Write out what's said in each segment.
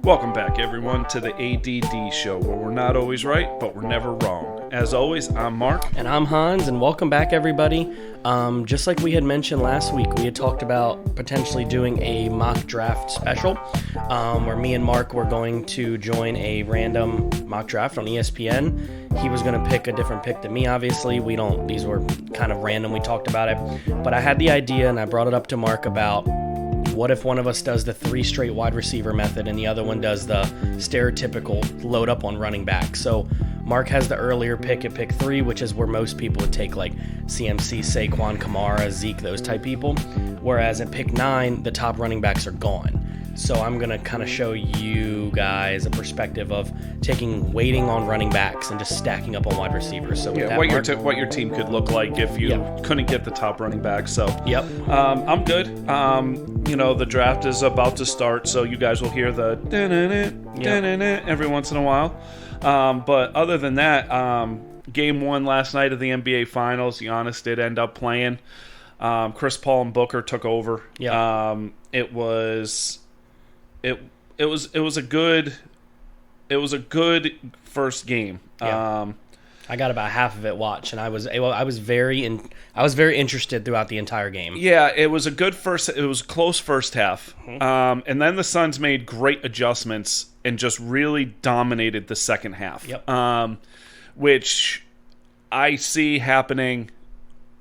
Welcome back, everyone, to the A.D.D show, where we're not always right, but we're never wrong. As always, I'm Mark. And I'm Hans, and welcome back, everybody. Just like we had mentioned last week, we had talked about potentially doing a mock draft special, where me and Mark were going to join a random mock draft on ESPN. He was going to pick a different pick than me, obviously. These were kind of random, we talked about it. But I had the idea, and I brought it up to Mark about what if one of us does the 3 straight wide receiver method and the other one does the stereotypical load up on running back. So Mark has the earlier pick at pick 3, which is where most people would take, like CMC, Saquon, Kamara, Zeke, those type people. Whereas at pick 9, the top running backs are gone. So I'm going to kind of show you guys a perspective of waiting on running backs and just stacking up on wide receivers. So what your team could look like if you couldn't get the top running back. So I'm good. The draft is about to start, so you guys will hear the every once in a while. But other than that, game 1 last night of the NBA Finals, Giannis did end up playing. Chris Paul and Booker took over. It was a good first game. I got about half of it watched, and I was very interested throughout the entire game. Yeah, it was a close first half. And then the Suns made great adjustments and just really dominated the second half. Which I see happening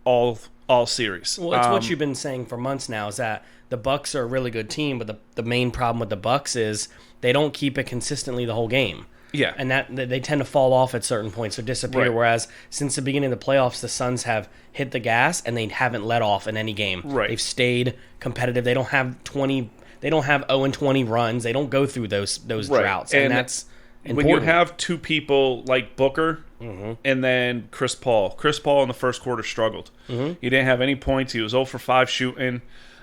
all series. Well, it's what you've been saying for months now, is that the Bucks are a really good team, but the main problem with the Bucks is they don't keep it consistently the whole game. Yeah. And that they tend to fall off at certain points or disappear, Right. Whereas since the beginning of the playoffs, the Suns have hit the gas and they haven't let off in any game. Right. They've stayed competitive. They don't have 0-20 runs. They don't go through those droughts. And that's important. When you have two people like Booker and then Chris Paul. Chris Paul in the first quarter struggled. He didn't have any points. He was 0 for 5 shooting.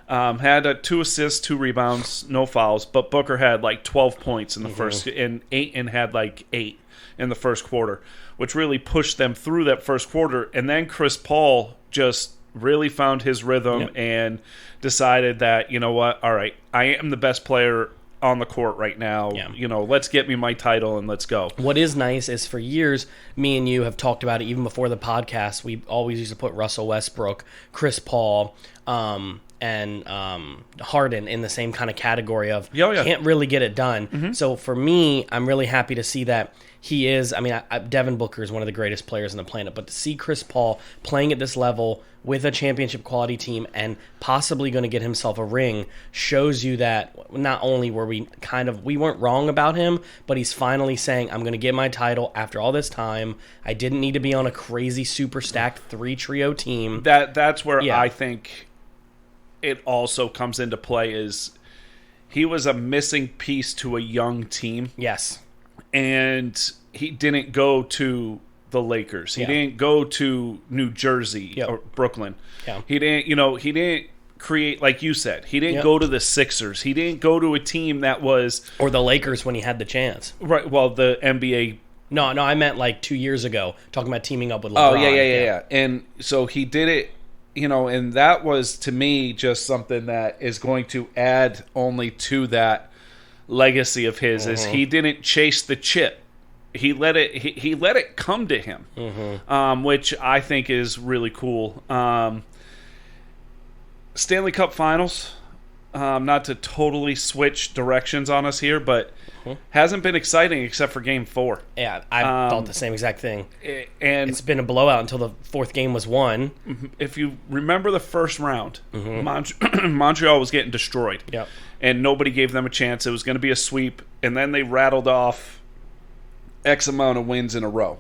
Had 2 assists, 2 rebounds, no fouls, but Booker had like 12 points in the first, and had like 8 in the first quarter, which really pushed them through that first quarter. And then Chris Paul just really found his rhythm and decided that, you know what, all right, I am the best player on the court right now. Let's get me my title and let's go. What is nice is for years, me and you have talked about it even before the podcast. We always used to put Russell Westbrook, Chris Paul, and Harden in the same kind of category of can't really get it done. So for me, I'm really happy to see that he is. I mean, Devin Booker is one of the greatest players on the planet, but to see Chris Paul playing at this level with a championship quality team and possibly going to get himself a ring shows you that not only were we weren't wrong about him, but he's finally saying, I'm going to get my title after all this time. I didn't need to be on a crazy super stacked 3-trio team. That's where I think it also comes into play, is he was a missing piece to a young team. Yes. And he didn't go to the Lakers. He didn't go to New Jersey or Brooklyn. Yeah. He didn't create, like you said, he didn't go to the Sixers. He didn't go to a team that was... Or the Lakers when he had the chance. Right, well, the NBA... No, I meant like 2 years ago, talking about teaming up with LeBron. Oh, yeah. And so he did it, and that was, to me, just something that is going to add only to that legacy of his, is he didn't chase the chip. He let it come to him, which I think is really cool. Stanley Cup Finals, not to totally switch directions on us here, but hasn't been exciting except for Game 4. Yeah, I thought the same exact thing. And it's been a blowout until the 4th game was won. If you remember the first round, Montreal was getting destroyed. Yep. And nobody gave them a chance. It was going to be a sweep, and then they rattled off X amount of wins in a row.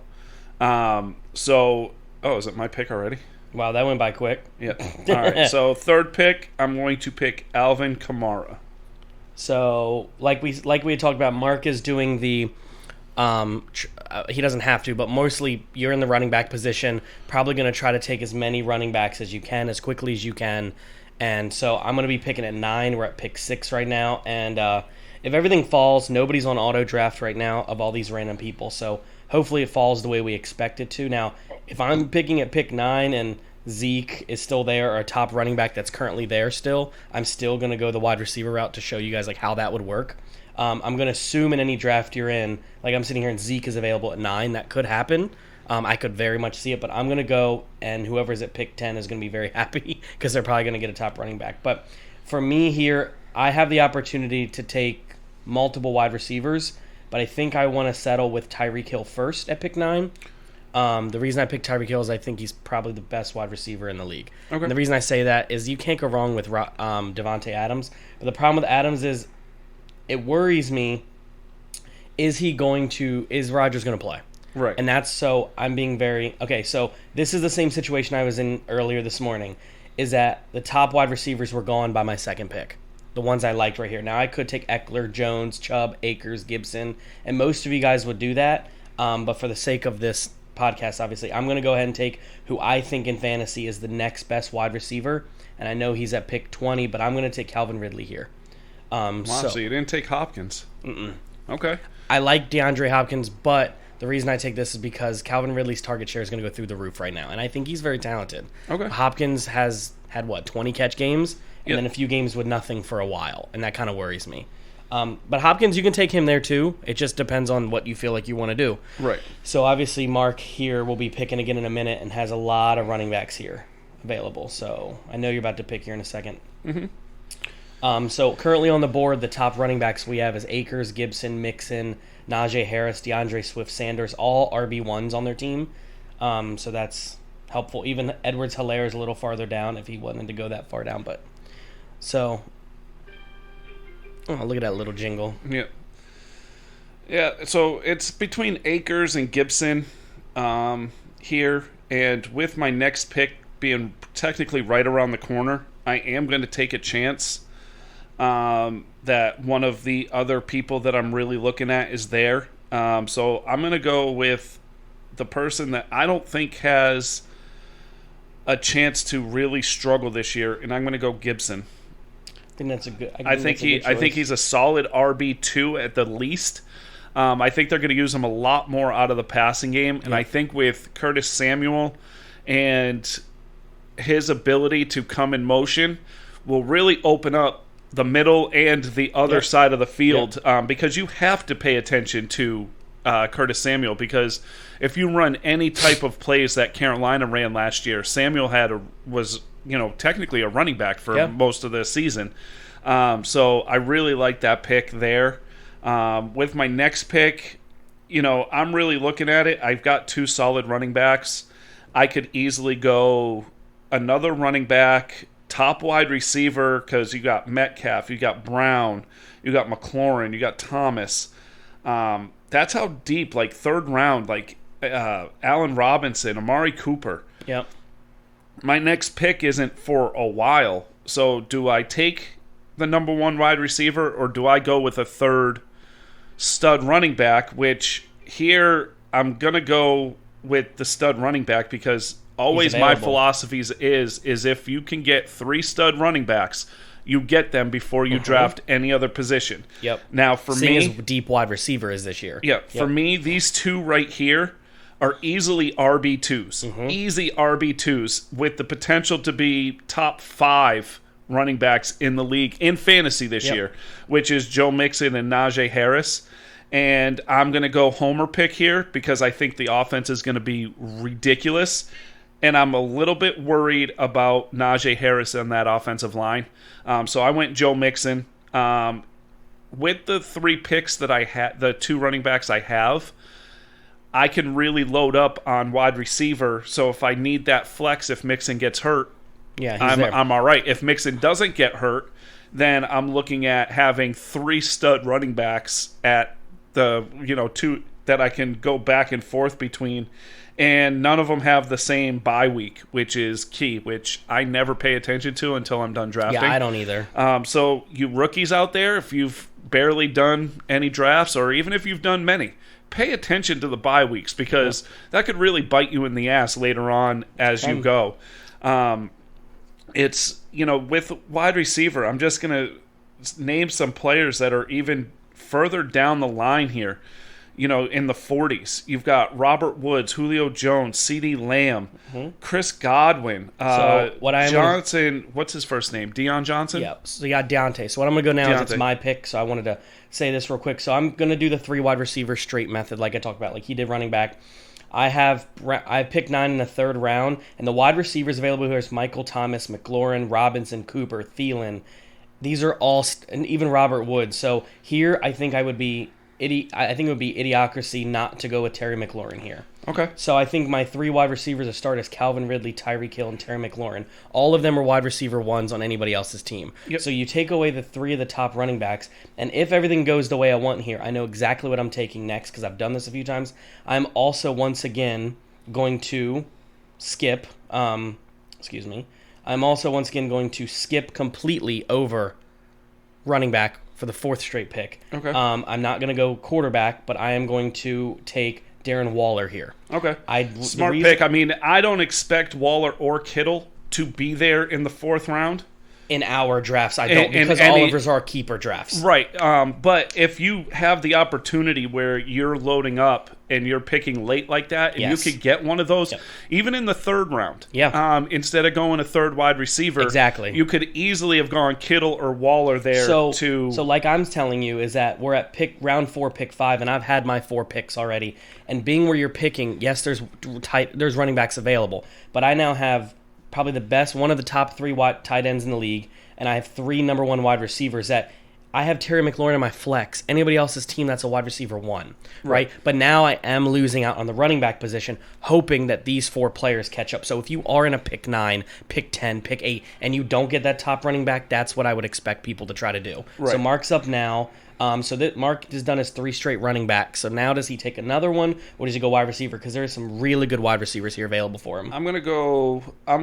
Is it my pick already? Wow, that went by quick. Yeah. All right. So third pick, I'm going to pick Alvin Kamara. So like we had talked about, Mark is doing the he doesn't have to, but mostly you're in the running back position, probably going to try to take as many running backs as you can, as quickly as you can. And so I'm going to be picking at 9. We're at pick 6 right now. And if everything falls, nobody's on auto draft right now of all these random people. So hopefully it falls the way we expect it to. Now, if I'm picking at pick 9 and Zeke is still there, or a top running back that's currently there still, I'm still going to go the wide receiver route to show you guys like how that would work. I'm going to assume in any draft you're in, like I'm sitting here and Zeke is available at 9. That could happen. I could very much see it, but I'm going to go, and whoever's at pick 10 is going to be very happy because they're probably going to get a top running back. But for me here, I have the opportunity to take multiple wide receivers, but I think I want to settle with Tyreek Hill first at pick 9. The reason I picked Tyreek Hill is I think he's probably the best wide receiver in the league. Okay. And the reason I say that is you can't go wrong with Devontae Adams. But the problem with Adams is it worries me. Is Rodgers going to play? Right. And that's so I'm being very... Okay, so this is the same situation I was in earlier this morning, is that the top wide receivers were gone by my second pick. The ones I liked right here. Now, I could take Eckler, Jones, Chubb, Akers, Gibson, and most of you guys would do that. But for the sake of this podcast, obviously, I'm going to go ahead and take who I think in fantasy is the next best wide receiver. And I know he's at pick 20, but I'm going to take Calvin Ridley here. So you didn't take Hopkins. Mm-mm. Okay. I like DeAndre Hopkins, but the reason I take this is because Calvin Ridley's target share is going to go through the roof right now. And I think he's very talented. Okay. Hopkins has had, 20 catch games? And then a few games with nothing for a while. And that kind of worries me. But Hopkins, you can take him there too. It just depends on what you feel like you want to do. Right. So obviously Mark here will be picking again in a minute and has a lot of running backs here available. So I know you're about to pick here in a second. Mm-hmm. So currently on the board, the top running backs we have is Akers, Gibson, Mixon, Najee Harris, DeAndre Swift, Sanders, all RB1s on their team. So that's helpful. Even Edwards-Helaire is a little farther down if he wanted to go that far down. But so... Oh, look at that little jingle. Yeah. Yeah, so it's between Akers and Gibson here. And with my next pick being technically right around the corner, I am going to take a chance that one of the other people that I'm really looking at is there. So I'm going to go with the person that I don't think has a chance to really struggle this year, and I'm going to go Gibson. I think that's a good. I think he's a solid RB2 at the least. I think they're going to use him a lot more out of the passing game, and I think with Curtis Samuel and his ability to come in motion will really open up the middle and the other side of the field because you have to pay attention to Curtis Samuel, because if you run any type of plays that Carolina ran last year, Samuel was technically a running back for most of the season. So I really like that pick there. With my next pick, I'm really looking at it. I've got 2 solid running backs. I could easily go another running back, top wide receiver, because you got Metcalf, you got Brown, you got McLaurin, you got Thomas. That's how deep, like third round, like Allen Robinson, Amari Cooper. Yep. My next pick isn't for a while. So do I take the number 1 wide receiver, or do I go with a third stud running back, which here I'm going to go with the stud running back because always my philosophy is if you can get 3 stud running backs, you get them before you draft any other position. Yep. Now, for me, as deep wide receiver is this year. Yeah. For me, these 2 right here are easily RB2s. Easy RB2s with the potential to be top 5 running backs in the league in fantasy this year, which is Joe Mixon and Najee Harris. And I'm going to go homer pick here because I think the offense is going to be ridiculous. And I'm a little bit worried about Najee Harris on that offensive line. So I went Joe Mixon. With the 3 picks that I had, the 2 running backs I have, I can really load up on wide receiver. So if I need that flex, if Mixon gets hurt, I'm all right. If Mixon doesn't get hurt, then I'm looking at having 3 stud running backs at the 2 that I can go back and forth between, and none of them have the same bye week, which is key, which I never pay attention to until I'm done drafting. Yeah, I don't either. So you rookies out there, if you've barely done any drafts, or even if you've done many, pay attention to the bye weeks because that could really bite you in the ass later on as you go. It's, with wide receiver, I'm just going to name some players that are even further down the line here. in the 40s. You've got Robert Woods, Julio Jones, C.D. Lamb, Chris Godwin, Johnson. What's his first name? Deion Johnson? Yeah, so you got Deontay. So what I'm going to go now is it's my pick, so I wanted to say this real quick. So I'm going to do the 3 wide receiver straight method like I talked about, like he did running back. I picked 9 in the 3rd round, and the wide receivers available here is Michael Thomas, McLaurin, Robinson, Cooper, Thielen. These are all, and even Robert Woods. So here, I think it would be idiocracy not to go with Terry McLaurin here. Okay. So I think my 3 wide receivers to start is Calvin Ridley, Tyreek Hill, and Terry McLaurin. All of them are wide receiver 1s on anybody else's team. Yep. So you take away the 3 of the top running backs, and if everything goes the way I want here, I know exactly what I'm taking next because I've done this a few times. I'm also once again going to skip. I'm also once again going to skip completely over running back for the 4th straight pick. Okay. I'm not going to go quarterback, but I am going to take Darren Waller here. Okay. Smart pick. I mean, I don't expect Waller or Kittle to be there in the 4th round. In our drafts, I don't, because Oliver's our keeper drafts. Right. But if you have the opportunity where you're loading up and you're picking late like that, and you could get one of those, even in the 3rd round, instead of going a 3rd wide receiver, exactly, you could easily have gone Kittle or Waller there. So like I'm telling you is that we're at round 4, pick 5, and I've had my 4 picks already. And being where you're picking, yes, there's running backs available, but I now have probably the best, one of the top 3 tight ends in the league, and I have 3 number 1 wide receivers that I have Terry McLaurin in my flex. Anybody else's team, that's a wide receiver 1, right? But now I am losing out on the running back position, hoping that these 4 players catch up. So if you are in a pick 9, pick 10, pick 8, and you don't get that top running back, that's what I would expect people to try to do. Right. So Mark's up now. So that Mark has done his 3 straight running backs. So now does he take another one, or does he go wide receiver? Because there are some really good wide receivers here available for him. I'm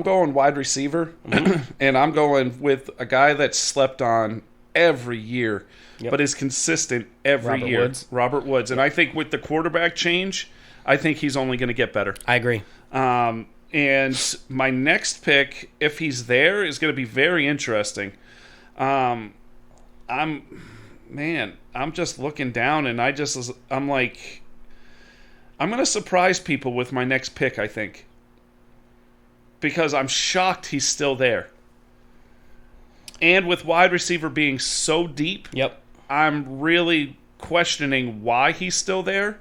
going wide receiver, and I'm going with a guy that's slept on every year, but is consistent every year. Robert Woods. And I think with the quarterback change, I think he's only going to get better. I agree. And my next pick, if he's there, is going to be very interesting. I'm just looking down, and I'm like, I'm going to surprise people with my next pick, I think. Because I'm shocked he's still there. And with wide receiver being so deep, I'm really questioning why he's still there.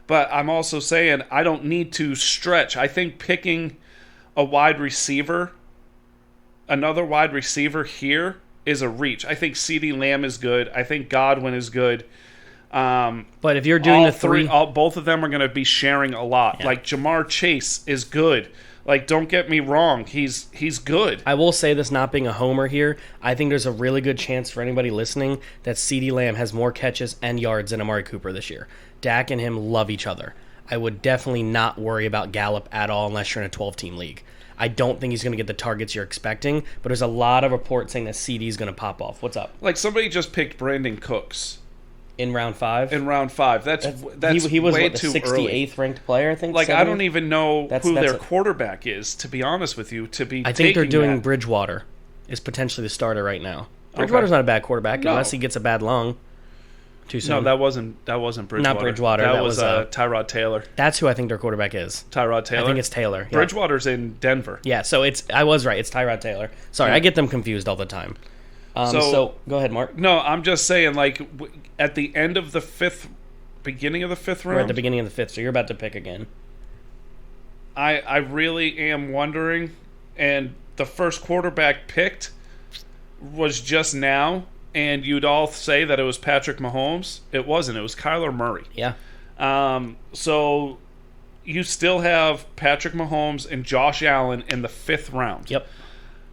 But I'm also saying I don't need to stretch. I think picking another wide receiver here is a reach. I think C.D. Lamb is good. I think Godwin is good. But if you're doing the 3... both of them are going to be sharing a lot. Yeah. Like Jamar Chase is good. Like, don't get me wrong, he's good. I will say this, not being a homer here, I think there's a really good chance for anybody listening that C.D. Lamb has more catches and yards than Amari Cooper this year. Dak and him love each other. I would definitely not worry about Gallup at all unless you're in a 12-team league. I don't think he's going to get the targets you're expecting, but there's a lot of reports saying that CD is going to pop off. What's up? Like, somebody just picked Brandon Cooks. In round 5? In round 5. That's he was way the too 68th early. Ranked player, I think. Like, 70th? I don't even know who their quarterback is, to be honest with you. I think they're doing Bridgewater is potentially the starter right now. Bridgewater's not a bad quarterback unless he gets a bad lung. Too soon. No, that wasn't Bridgewater. Not Bridgewater. That was Tyrod Taylor. That's who I think their quarterback is. Tyrod Taylor? I think it's Taylor. Yeah. Bridgewater's in Denver. Yeah, so I was right. It's Tyrod Taylor. Sorry, I get them confused all the time. So go ahead, Mark. No, I'm just saying, like, at the end of the beginning of the 5th round. We're at the beginning of the 5th, so you're about to pick again. I really am wondering, and the first quarterback picked was just now, and you'd all say that it was Patrick Mahomes. It wasn't. It was Kyler Murray. Yeah. So you still have Patrick Mahomes and Josh Allen in the 5th round. Yep.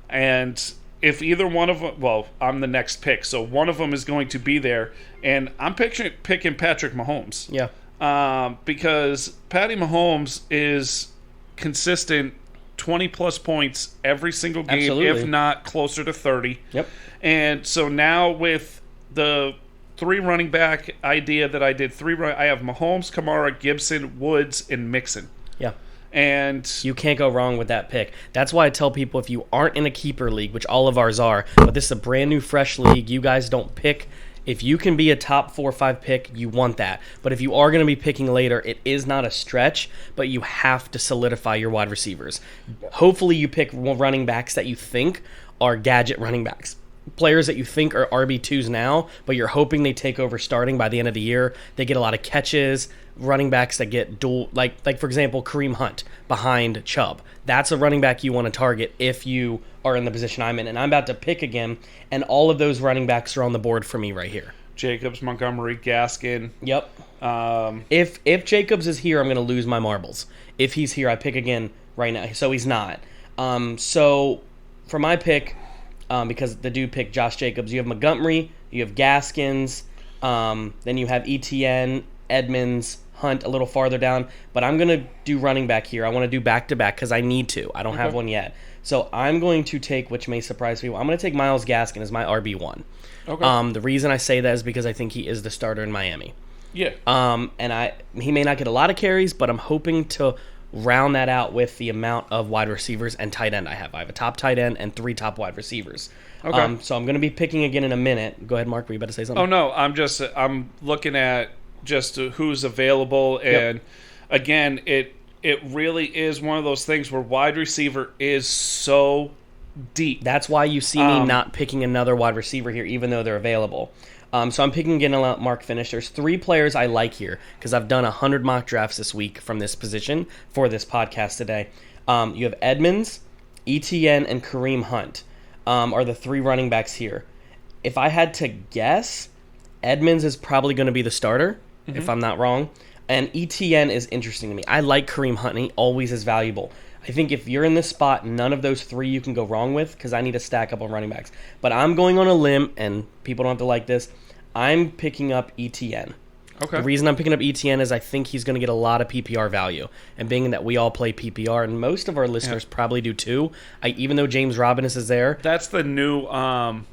And if either one of them, well, I'm the next pick, so one of them is going to be there, and I'm picking Patrick Mahomes. Yeah. Because Patty Mahomes is consistent 20-plus points every single game, Absolutely. if not closer to 30. Yep. And so now with the 3 running back idea that I did, I have Mahomes, Kamara, Gibson, Woods, and Mixon. Yeah. And you can't go wrong with that pick. That's why I tell people, if you aren't in a keeper league, which all of ours are, but this is a brand new, fresh league, you guys don't pick If you can be a top 4 or 5 pick, you want that. But if you are going to be picking later, it is not a stretch, but you have to solidify your wide receivers. Hopefully you pick running backs that you think are gadget running backs. Players that you think are RB2s now, but you're hoping they take over starting by the end of the year. They get a lot of catches, running backs that get dual, like for example, Kareem Hunt behind Chubb. That's a running back you want to target if you are in the position I'm in. And I'm about to pick again, and all of those running backs are on the board for me right here. Jacobs, Montgomery, Gaskin. Yep. If Jacobs is here, I'm going to lose my marbles. If he's here, I pick again right now. So he's not. So for my pick, because the dude picked Josh Jacobs, you have Montgomery, you have Gaskins, then you have Etienne, Edmonds, Hunt a little farther down. But I'm going to do running back here. I want to do back-to-back because I need to. I don't have one yet. So I'm going to take, which may surprise people, I'm going to take Myles Gaskin as my RB1. Okay. The reason I say that is because I think he is the starter in Miami. Yeah. And he may not get a lot of carries, but I'm hoping to round that out with the amount of wide receivers and tight end I have. I have a top tight end and 3 top wide receivers. Okay. So I'm going to be picking again in a minute. Go ahead, Mark. Were you about to say something? Oh, no. I'm looking at just who's available. And, again, it really is one of those things where wide receiver is so deep. That's why you see me not picking another wide receiver here, even though they're available. So I'm picking again, I'll let Mark finish. There's 3 players I like here because I've done 100 mock drafts this week from this position for this podcast today. You have Edmonds, Etienne, and Kareem Hunt are the 3 running backs here. If I had to guess, Edmonds is probably going to be the starter, if I'm not wrong. And Etienne is interesting to me. I like Kareem Hunt, and he always is valuable. I think if you're in this spot, none of those 3 you can go wrong with because I need to stack up on running backs. But I'm going on a limb, and people don't have to like this. I'm picking up Etienne. Okay. The reason I'm picking up Etienne is I think he's going to get a lot of PPR value. And being that we all play PPR, and most of our listeners probably do too, even though James Robinson is there. That's the new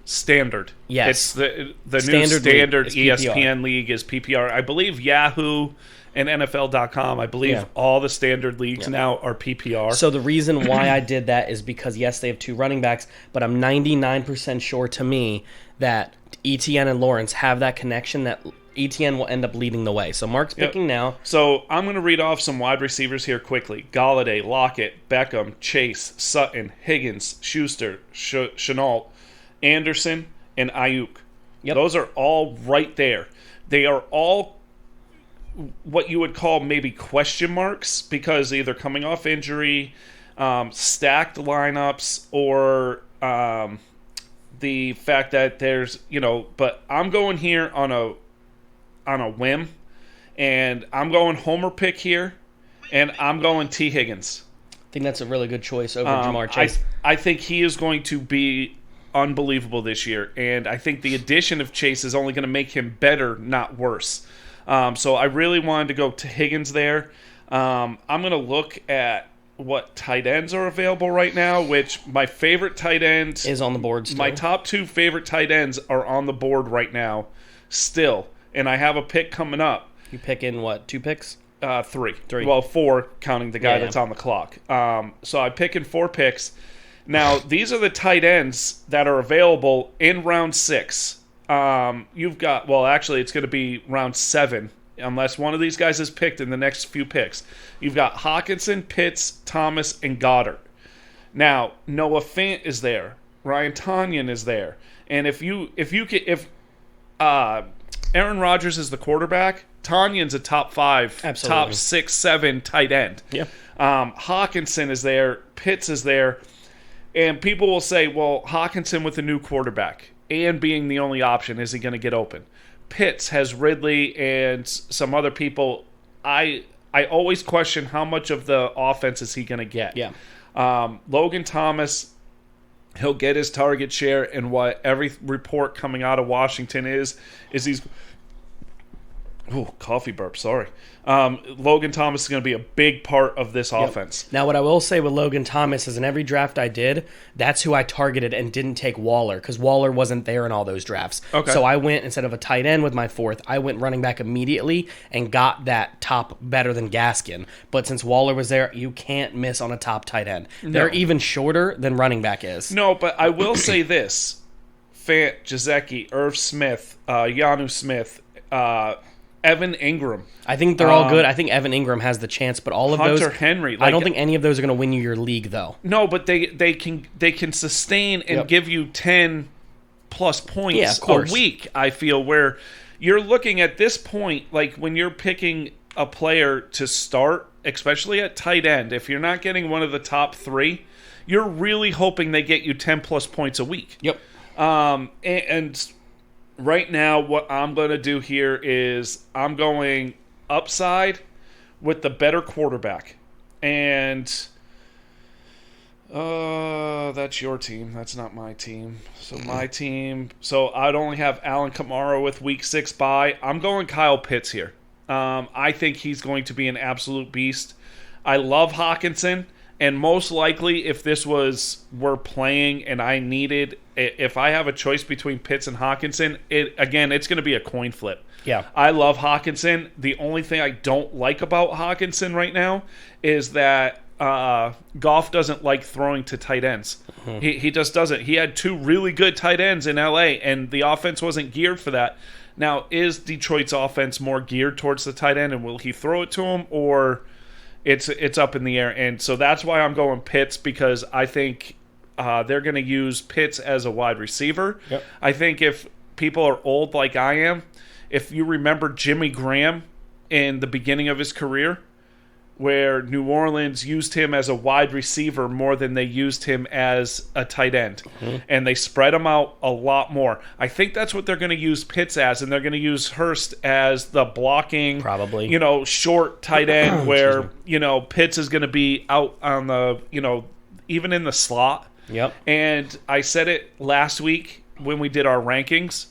standard. Yes. It's the new standard ESPN league is PPR. I believe Yahoo and NFL.com, I believe all the standard leagues now are PPR. So the reason why I did that is because, yes, they have 2 running backs, but I'm 99% sure to me that Etienne and Lawrence have that connection that Etienne will end up leading the way. So Mark's picking now. So I'm going to read off some wide receivers here quickly. Galladay, Lockett, Beckham, Chase, Sutton, Higgins, Schuster, Chenault, Anderson, and Ayuk. Yep. Those are all right there. They are all what you would call maybe question marks because either coming off injury, stacked lineups, or the fact that there's, but I'm going here on a whim, and I'm going homer pick here, and I'm going T. Higgins. I think that's a really good choice over Jamar Chase. I think he is going to be unbelievable this year, and I think the addition of Chase is only going to make him better, not worse. So I really wanted to go to Higgins there. I'm going to look at what tight ends are available right now, which my favorite tight end is on the board still. My top 2 favorite tight ends are on the board right now still, and I have a pick coming up. You pick in what, 2 picks? 3. Well, 4 counting the guy that's on the clock. So I pick in 4 picks. Now, these are the tight ends that are available in round 6. You've got, well, actually, it's going to be round 7, unless one of these guys is picked in the next few picks. You've got Hawkinson, Pitts, Thomas, and Goddard. Now, Noah Fant is there. Ryan Tonyan is there. And if Aaron Rodgers is the quarterback, Tanyan's a top 5, top 6, 7 tight end. Yeah. Hawkinson is there. Pitts is there. And people will say, well, Hawkinson with a new quarterback and being the only option, is he going to get open? Pitts has Ridley and some other people. I always question how much of the offense is he going to get. Yeah. Logan Thomas, he'll get his target share, and what every report coming out of Washington is he's... Oh, coffee burp, sorry. Logan Thomas is going to be a big part of this offense. Now, what I will say with Logan Thomas is in every draft I did, that's who I targeted and didn't take Waller because Waller wasn't there in all those drafts. Okay. So I went, instead of a tight end with my 4th, I went running back immediately and got that top better than Gaskin. But since Waller was there, you can't miss on a top tight end. No. They're even shorter than running back is. No, but I will say this. Fant, Jaceki, Irv Smith, Yanu Smith, Evan Ingram. I think they're all good. I think Evan Ingram has the chance, but all of Hunter those, Henry. I don't think any of those are going to win you your league, though. No, but they can sustain and give you 10 plus points a week. I feel where you're looking at this point, like when you're picking a player to start, especially at tight end, if you're not getting one of the top 3, you're really hoping they get you 10 plus points a week. Yep. And right now, what I'm going to do here is I'm going upside with the better quarterback. And that's your team. That's not my team. So my team. So I'd only have Alvin Kamara with week 6 bye. I'm going Kyle Pitts here. I think he's going to be an absolute beast. I love Hawkinson. And most likely, if this we're playing and I needed, if I have a choice between Pitts and Hawkinson, it's going to be a coin flip. Yeah. I love Hawkinson. The only thing I don't like about Hawkinson right now is that Goff doesn't like throwing to tight ends. Mm-hmm. He just doesn't. He had 2 really good tight ends in L.A., and the offense wasn't geared for that. Now, is Detroit's offense more geared towards the tight end, and will he throw it to him, or it's up in the air? And so that's why I'm going Pitts, because I think they're going to use Pitts as a wide receiver. Yep. I think if people are old like I am, if you remember Jimmy Graham in the beginning of his career, where New Orleans used him as a wide receiver more than they used him as a tight end. Mm-hmm. And they spread him out a lot more. I think that's what they're going to use Pitts as, and they're going to use Hurst as the blocking, probably, short tight end where, Pitts is going to be out on the, even in the slot. Yep. And I said it last week when we did our rankings.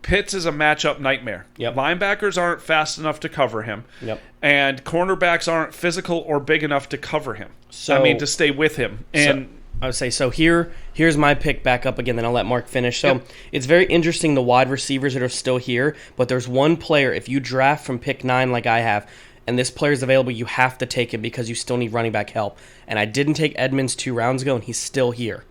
Pitts is a matchup nightmare. Yep. Linebackers aren't fast enough to cover him. Yep. And cornerbacks aren't physical or big enough to cover him. To stay with him. And I would say, here's my pick back up again, then I'll let Mark finish. So It's very interesting, the wide receivers that are still here, but there's one player, if you draft from pick 9 like I have, and this player is available, you have to take him because you still need running back help. And I didn't take Edmonds 2 rounds ago, and he's still here.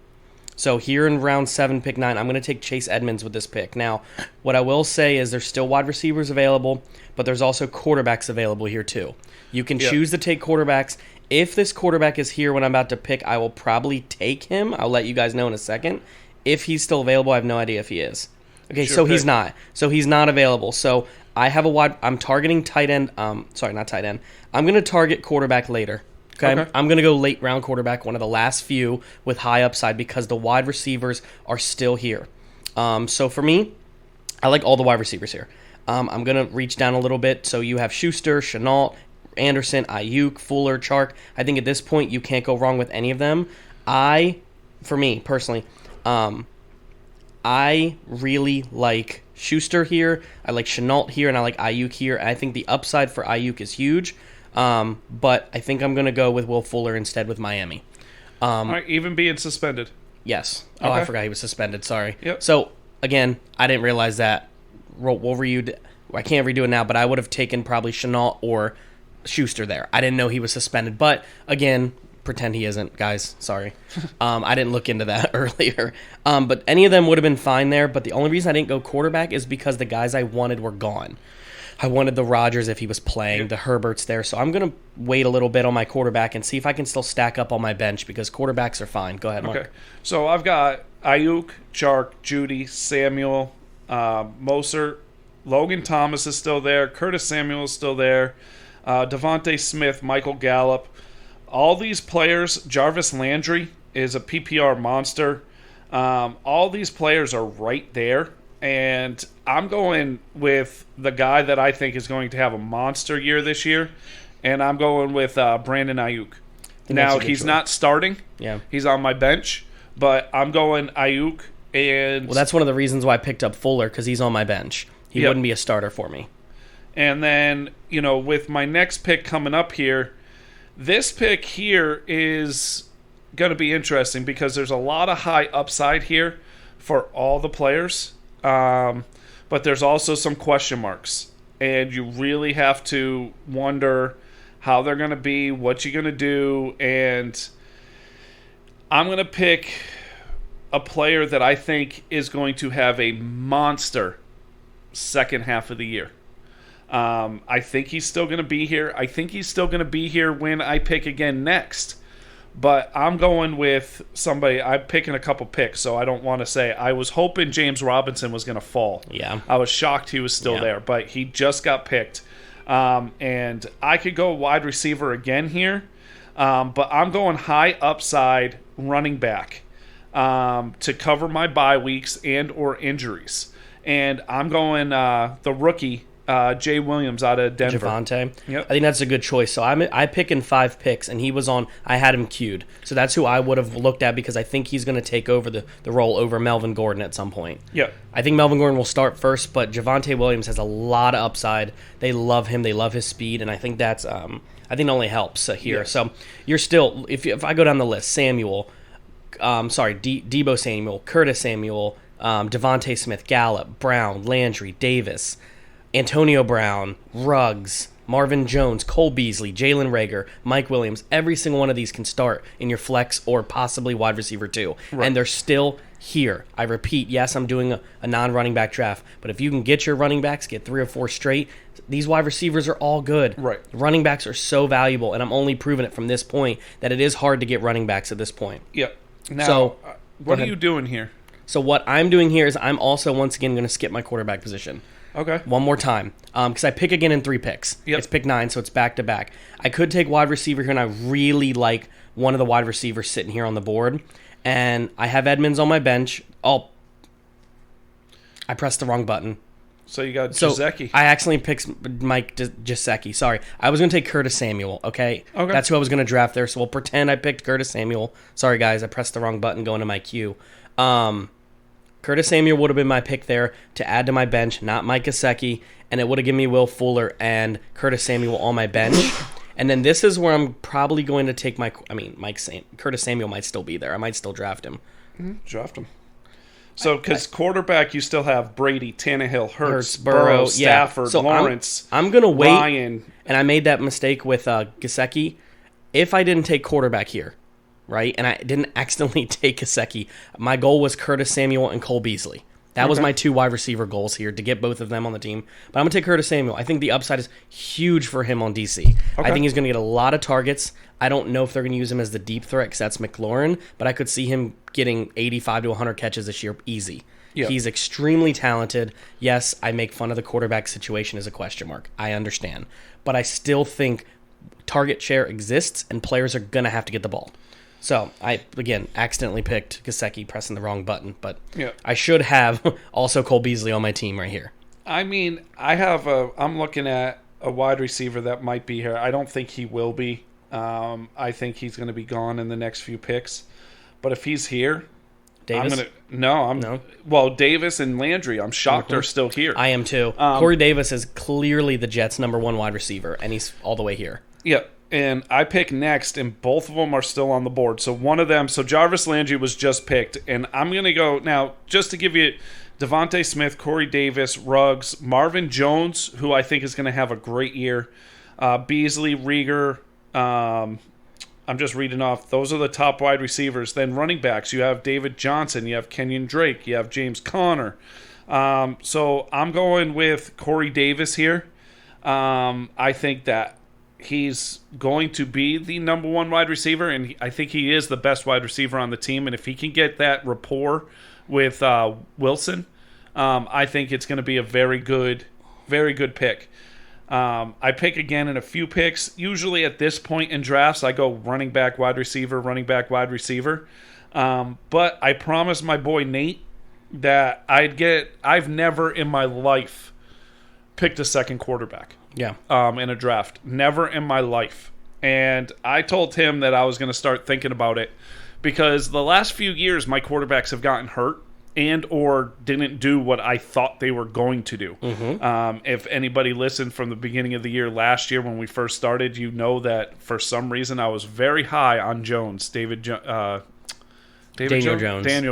So here in round 7, pick 9, I'm going to take Chase Edmonds with this pick. Now, what I will say is there's still wide receivers available, but there's also quarterbacks available here too. You can choose to take quarterbacks. If this quarterback is here when I'm about to pick, I will probably take him. I'll let you guys know in a second. If he's still available, I have no idea if he is. Okay, he's not. So he's not available. So I have I'm targeting tight end. Sorry, not tight end. I'm going to target quarterback later. Okay. I'm going to go late round quarterback, one of the last few with high upside because the wide receivers are still here. So for me, I like all the wide receivers here. I'm going to reach down a little bit. So you have Schuster, Chenault, Anderson, Ayuk, Fuller, Chark. I think at this point you can't go wrong with any of them. For me personally, I really like Schuster here. I like Chenault here, and I like Ayuk here. And I think the upside for Ayuk is huge. But I think I'm going to go with Will Fuller instead with Miami. All right, even being suspended. Yes. Oh, I forgot he was suspended. Sorry. Yep. So, again, I didn't realize that. I can't redo it now, but I would have taken probably Chenault or Schuster there. I didn't know he was suspended. But, again, pretend he isn't, guys. Sorry. I didn't look into that earlier. But any of them would have been fine there. But the only reason I didn't go quarterback is because the guys I wanted were gone. I wanted the Rodgers if he was playing, the Herberts there. So I'm going to wait a little bit on my quarterback and see if I can still stack up on my bench because quarterbacks are fine. Go ahead, Mark. Okay. So I've got Ayuk, Chark, Judy, Samuel, Mostert, Logan Thomas is still there, Curtis Samuel is still there, Devontae Smith, Michael Gallup. All these players, Jarvis Landry is a PPR monster. All these players are right there. And I'm going with the guy that I think is going to have a monster year this year, and I'm going with Brandon Ayuk. Now, he's not starting. Yeah. He's on my bench, but I'm going Ayuk. Well, that's one of the reasons why I picked up Fuller, because he's on my bench. He wouldn't be a starter for me. And then, with my next pick coming up here, this pick here is going to be interesting because there's a lot of high upside here for all the players. But there's also some question marks, and you really have to wonder how they're going to be, what you're going to do, and I'm going to pick a player that I think is going to have a monster second half of the year. I think he's still going to be here. I think he's still going to be here when I pick again next. But I'm going with somebody. I'm picking a couple picks, so I don't want to say. I was hoping James Robinson was going to fall. Yeah. I was shocked he was still there, but he just got picked. And I could go wide receiver again here, but I'm going high upside running back to cover my bye weeks and or injuries. And I'm going the rookie, Jay Williams out of Denver. Javonte. Yep. I think that's a good choice. So I pick in 5 picks, and he was on. I had him queued. So that's who I would have looked at because I think he's going to take over the role over Melvin Gordon at some point. Yeah. I think Melvin Gordon will start first, but Javonte Williams has a lot of upside. They love him. They love his speed, and I think that's I think it only helps here. Yeah. So you're still if I go down the list, Samuel, Debo Samuel, Curtis Samuel, Devontae Smith, Gallup, Brown, Landry, Davis, Antonio Brown, Ruggs, Marvin Jones, Cole Beasley, Jalen Reagor, Mike Williams. Every single one of these can start in your flex or possibly wide receiver too. Right. And they're still here. I repeat, yes, I'm doing a non-running back draft, but if you can get your running backs, get 3 or 4 straight, these wide receivers are all good. Right. Running backs are so valuable, and I'm only proving it from this point that it is hard to get running backs at this point. Yep. Now, what are you doing here? So what I'm doing here is I'm also once again going to skip my quarterback position. Okay. One more time. Because I pick again in 3 picks. Yep. It's pick 9, so it's back-to-back. I could take wide receiver here, and I really like one of the wide receivers sitting here on the board. And I have Edmonds on my bench. Oh, I pressed the wrong button. So you got Gesicki. I accidentally picked Mike Gesicki. Sorry. I was going to take Curtis Samuel, okay? Okay. That's who I was going to draft there, so we'll pretend I picked Curtis Samuel. Sorry, guys. I pressed the wrong button going to my queue. Curtis Samuel would have been my pick there to add to my bench, not Mike Gesicki, and it would have given me Will Fuller and Curtis Samuel on my bench. And then this is where I'm probably going to take Curtis Samuel might still be there. I might still draft him. Draft him. So, because quarterback, you still have Brady, Tannehill, Hurts, Burrow, Stafford, so Lawrence, I'm going to wait, Ryan. And I made that mistake with Gesicki. If I didn't take quarterback here, right, and I didn't accidentally take Gesicki, my goal was Curtis Samuel and Cole Beasley. That was my 2 wide receiver goals here, to get both of them on the team. But I'm going to take Curtis Samuel. I think the upside is huge for him on DC. I think he's going to get a lot of targets. I don't know if they're going to use him as the deep threat because that's McLaurin, but I could see him getting 85 to 100 catches this year easy. Yep. He's extremely talented. Yes, I make fun of the quarterback situation as a question mark. I understand. But I still think target share exists and players are going to have to get the ball. So, I, again, accidentally picked Gesicki, pressing the wrong button, but I should have also Cole Beasley on my team right here. I mean, I'm looking at a wide receiver that might be here. I don't think he will be. I think he's going to be gone in the next few picks. But if he's here, Davis? Well, Davis and Landry, I'm shocked they're still here. I am too. Corey Davis is clearly the Jets' number 1 wide receiver, and he's all the way here. Yep. And I pick next, and both of them are still on the board. So one of them, Jarvis Landry was just picked, and I'm going to go now just to give you Devontae Smith, Corey Davis, Ruggs, Marvin Jones, who I think is going to have a great year, Beasley, Reagor. I'm just reading off. Those are the top wide receivers. Then running backs, you have David Johnson, you have Kenyon Drake, you have James Conner. So I'm going with Corey Davis here. I think that he's going to be the number 1 wide receiver, and I think he is the best wide receiver on the team. And if he can get that rapport with Wilson, I think it's going to be a very good pick. I pick again in a few picks. Usually at this point in drafts, I go running back, wide receiver, running back, wide receiver. But I promised my boy Nate that I've never in my life picked a second quarterback. Yeah. In a draft. Never in my life. And I told him that I was going to start thinking about it because the last few years my quarterbacks have gotten hurt and or didn't do what I thought they were going to do. If anybody listened from the beginning of the year last year when we first started, you know that for some reason I was very high on Jones, Daniel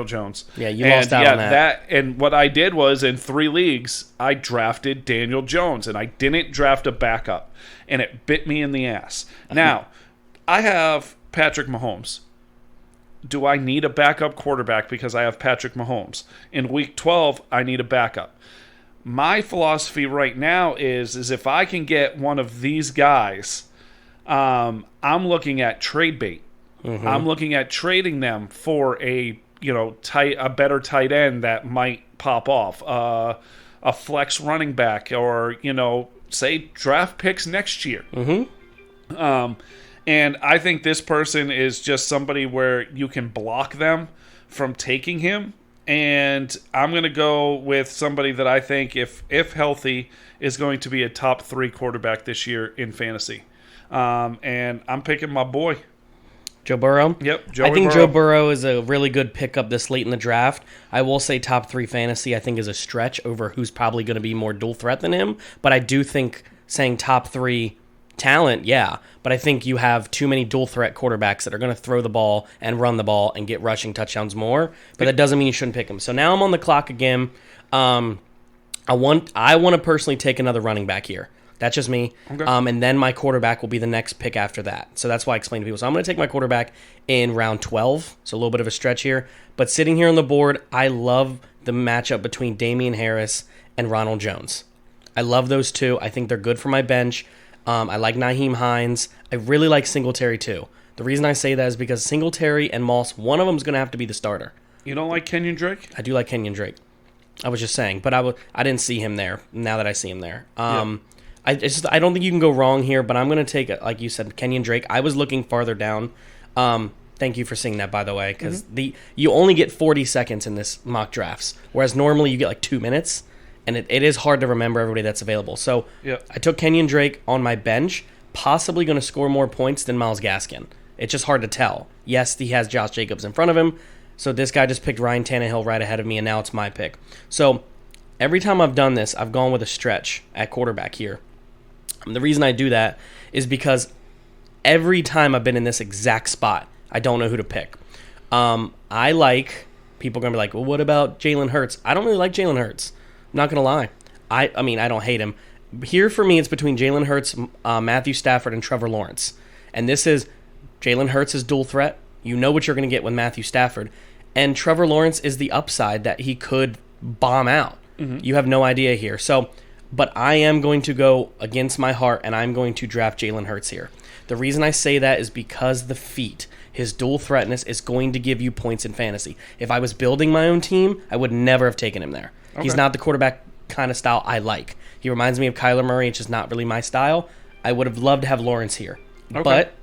Jones. Yeah, you lost out on that. And what I did was in 3 leagues, I drafted Daniel Jones, and I didn't draft a backup, and it bit me in the ass. Now, I have Patrick Mahomes. do I need a backup quarterback because I have Patrick Mahomes? In week 12, I need a backup. My philosophy right now is if I can get one of these guys, I'm looking at trade bait. Mm-hmm. I'm looking at trading them for a better tight end that might pop off, a flex running back, or say draft picks next year. Mm-hmm. And I think this person is just somebody where you can block them from taking him. And I'm going to go with somebody that I think, if healthy, is going to be a top 3 quarterback this year in fantasy. And I'm picking my boy. Joe Burrow? Yep, I think Joe Burrow is a really good pickup this late in the draft. I will say top 3 fantasy, I think, is a stretch over who's probably going to be more dual threat than him. But I do think saying top 3 talent, yeah, but I think you have too many dual threat quarterbacks that are going to throw the ball and run the ball and get rushing touchdowns more, but that doesn't mean you shouldn't pick them. So now I'm on the clock again. I want to personally take another running back here. That's just me. Okay. And then my quarterback will be the next pick after that. So that's why I explain to people. So I'm going to take my quarterback in round 12. So a little bit of a stretch here. But sitting here on the board, I love the matchup between Damian Harris and Ronald Jones. I love those two. I think they're good for my bench. I like Nyheim Hines. I really like Singletary too. The reason I say that is because Singletary and Moss, one of them is going to have to be the starter. You don't like Kenyon Drake? I do like Kenyon Drake. I was just saying, but I didn't see him there. Now that I see him there, I don't think you can go wrong here. But I'm going to take, like you said, Kenyon Drake. I was looking farther down. Thank you for saying that, by the way, because you only get 40 seconds in this mock drafts, whereas normally you get like 2 minutes. And it is hard to remember everybody that's available. So I took Kenyon Drake on my bench, possibly going to score more points than Myles Gaskin. It's just hard to tell. Yes, he has Josh Jacobs in front of him. So this guy just picked Ryan Tannehill right ahead of me, and now it's my pick. So every time I've done this, I've gone with a stretch at quarterback here. And the reason I do that is because every time I've been in this exact spot, I don't know who to pick. I like, people are going to be like, well, what about Jalen Hurts? I don't really like Jalen Hurts. Not going to lie. I mean, I don't hate him. Here for me, it's between Jalen Hurts, Matthew Stafford, and Trevor Lawrence. And this is, Jalen Hurts is dual threat. You know what you're going to get with Matthew Stafford. And Trevor Lawrence is the upside that he could bomb out. Mm-hmm. You have no idea here. So, but I am going to go against my heart, and I'm going to draft Jalen Hurts here. The reason I say that is because the feet, his dual threatness, is going to give you points in fantasy. If I was building my own team, I would never have taken him there. Okay. He's not the quarterback kind of style I like. He reminds me of Kyler Murray. It's just not really my style. I would have loved to have Lawrence here. Okay. But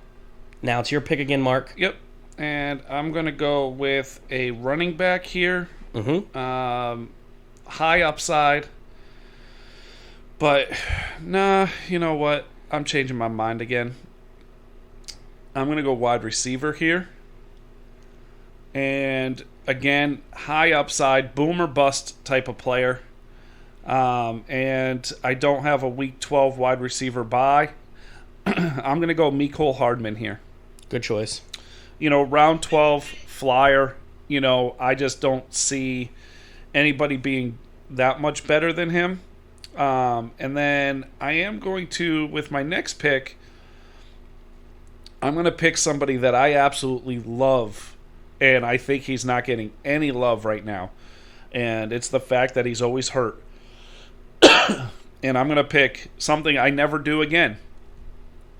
now it's your pick again, Mark. Yep. And I'm going to go with a running back here. Mm-hmm. High upside. But, nah, you know what? I'm changing my mind again. I'm going to go wide receiver here. And again, high upside, boom or bust type of player. And I don't have a week 12 wide receiver bye. I'm going to go Mecole Hardman here. Good choice. Round 12 flyer. I just don't see anybody being that much better than him. And then I am going to, with my next pick, I'm going to pick somebody that I absolutely love, and I think he's not getting any love right now. And it's the fact that he's always hurt. And I'm going to pick something I never do again.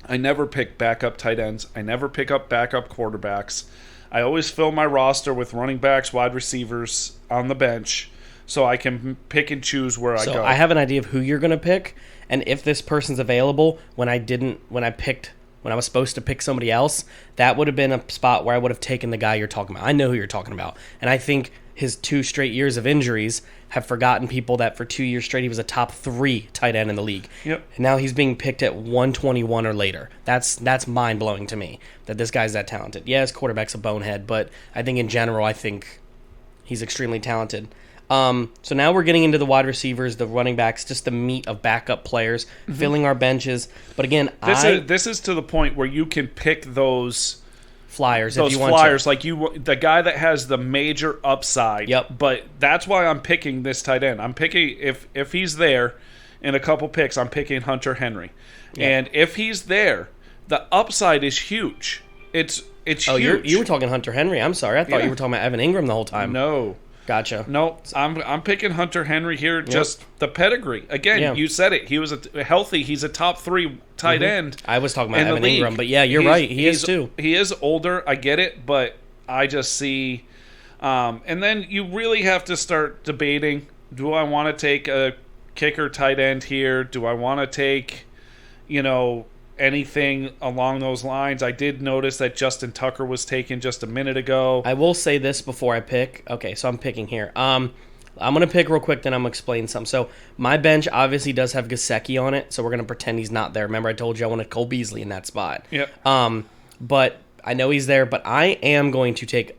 I never pick backup tight ends. I never pick up backup quarterbacks. I always fill my roster with running backs, wide receivers on the bench, so I can pick and choose where I go. I have an idea of who you're going to pick, and if this person's available, when I was supposed to pick somebody else, that would have been a spot where I would have taken the guy you're talking about. I know who you're talking about. And I think his 2 straight years of injuries have forgotten people that for 2 years straight he was a top 3 tight end in the league. Yep. And now he's being picked at 121 or later. That's mind-blowing to me that this guy's that talented. Yeah, his quarterback's a bonehead, but I think in general, I think he's extremely talented. So now we're getting into the wide receivers, the running backs, just the meat of backup players, filling our benches. But again, this is to the point where you can pick those flyers. Those if you flyers, want to. like the guy that has the major upside. Yep. But that's why I'm picking this tight end. I'm picking if he's there in a couple picks, I'm picking Hunter Henry. Yep. And if he's there, the upside is huge. It's It's Oh, huge. you were talking Hunter Henry. I'm sorry. I thought you were talking about Evan Ingram the whole time. No. Gotcha. No, I'm picking Hunter Henry here. Just the pedigree. Again, you said it. He was healthy. He's a top 3 tight end. I was talking about Evan league. Ingram, but yeah, you're right. He is too. He is older. I get it, but I just see. And then you really have to start debating: do I want to take a kicker tight end here? Do I want to take, anything along those lines? I did notice that Justin Tucker was taken just a minute ago. I will say this before I pick. Okay, so I'm picking here. I'm going to pick real quick, then I'm going to explain something. So my bench obviously does have Gesicki on it, so we're going to pretend he's not there. Remember I told you I wanted Cole Beasley in that spot. Yeah. But I know he's there, but I am going to take...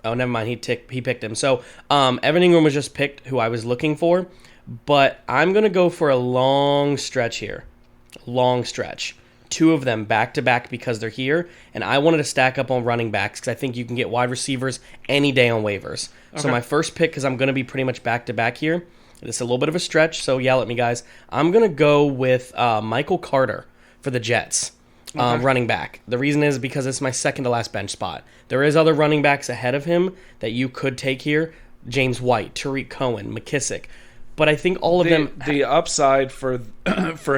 Oh, never mind. He picked him. So Evan Ingram was just picked, who I was looking for, but I'm going to go for a long stretch here. Long stretch. 2 of them back-to-back because they're here, and I wanted to stack up on running backs because I think you can get wide receivers any day on waivers. Okay. So my first pick, because I'm going to be pretty much back-to-back here, this is a little bit of a stretch, so yell at me, guys. I'm going to go with Michael Carter for the Jets, running back. The reason is because it's my second-to-last bench spot. There is other running backs ahead of him that you could take here. James White, Tariq Cohen, McKissick. But I think all of them... The upside for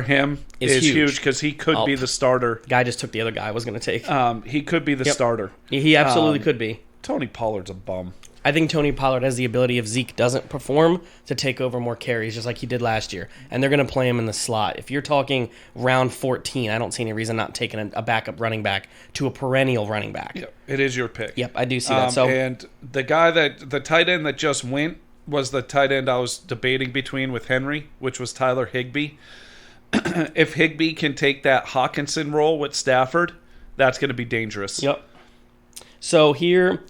him is huge because he could be the starter. Guy just took the other guy I was going to take. He could be the starter. He absolutely could be. Tony Pollard's a bum. I think Tony Pollard has the ability, if Zeke doesn't perform, to take over more carries just like he did last year. And they're going to play him in the slot. If you're talking round 14, I don't see any reason not taking a backup running back to a perennial running back. Yep, it is your pick. Yep, I do see that. And the tight end that just went was the tight end I was debating between with Henry, which was Tyler Higbee. If Higbee can take that Hawkinson role with Stafford, that's going to be dangerous. Yep. So here,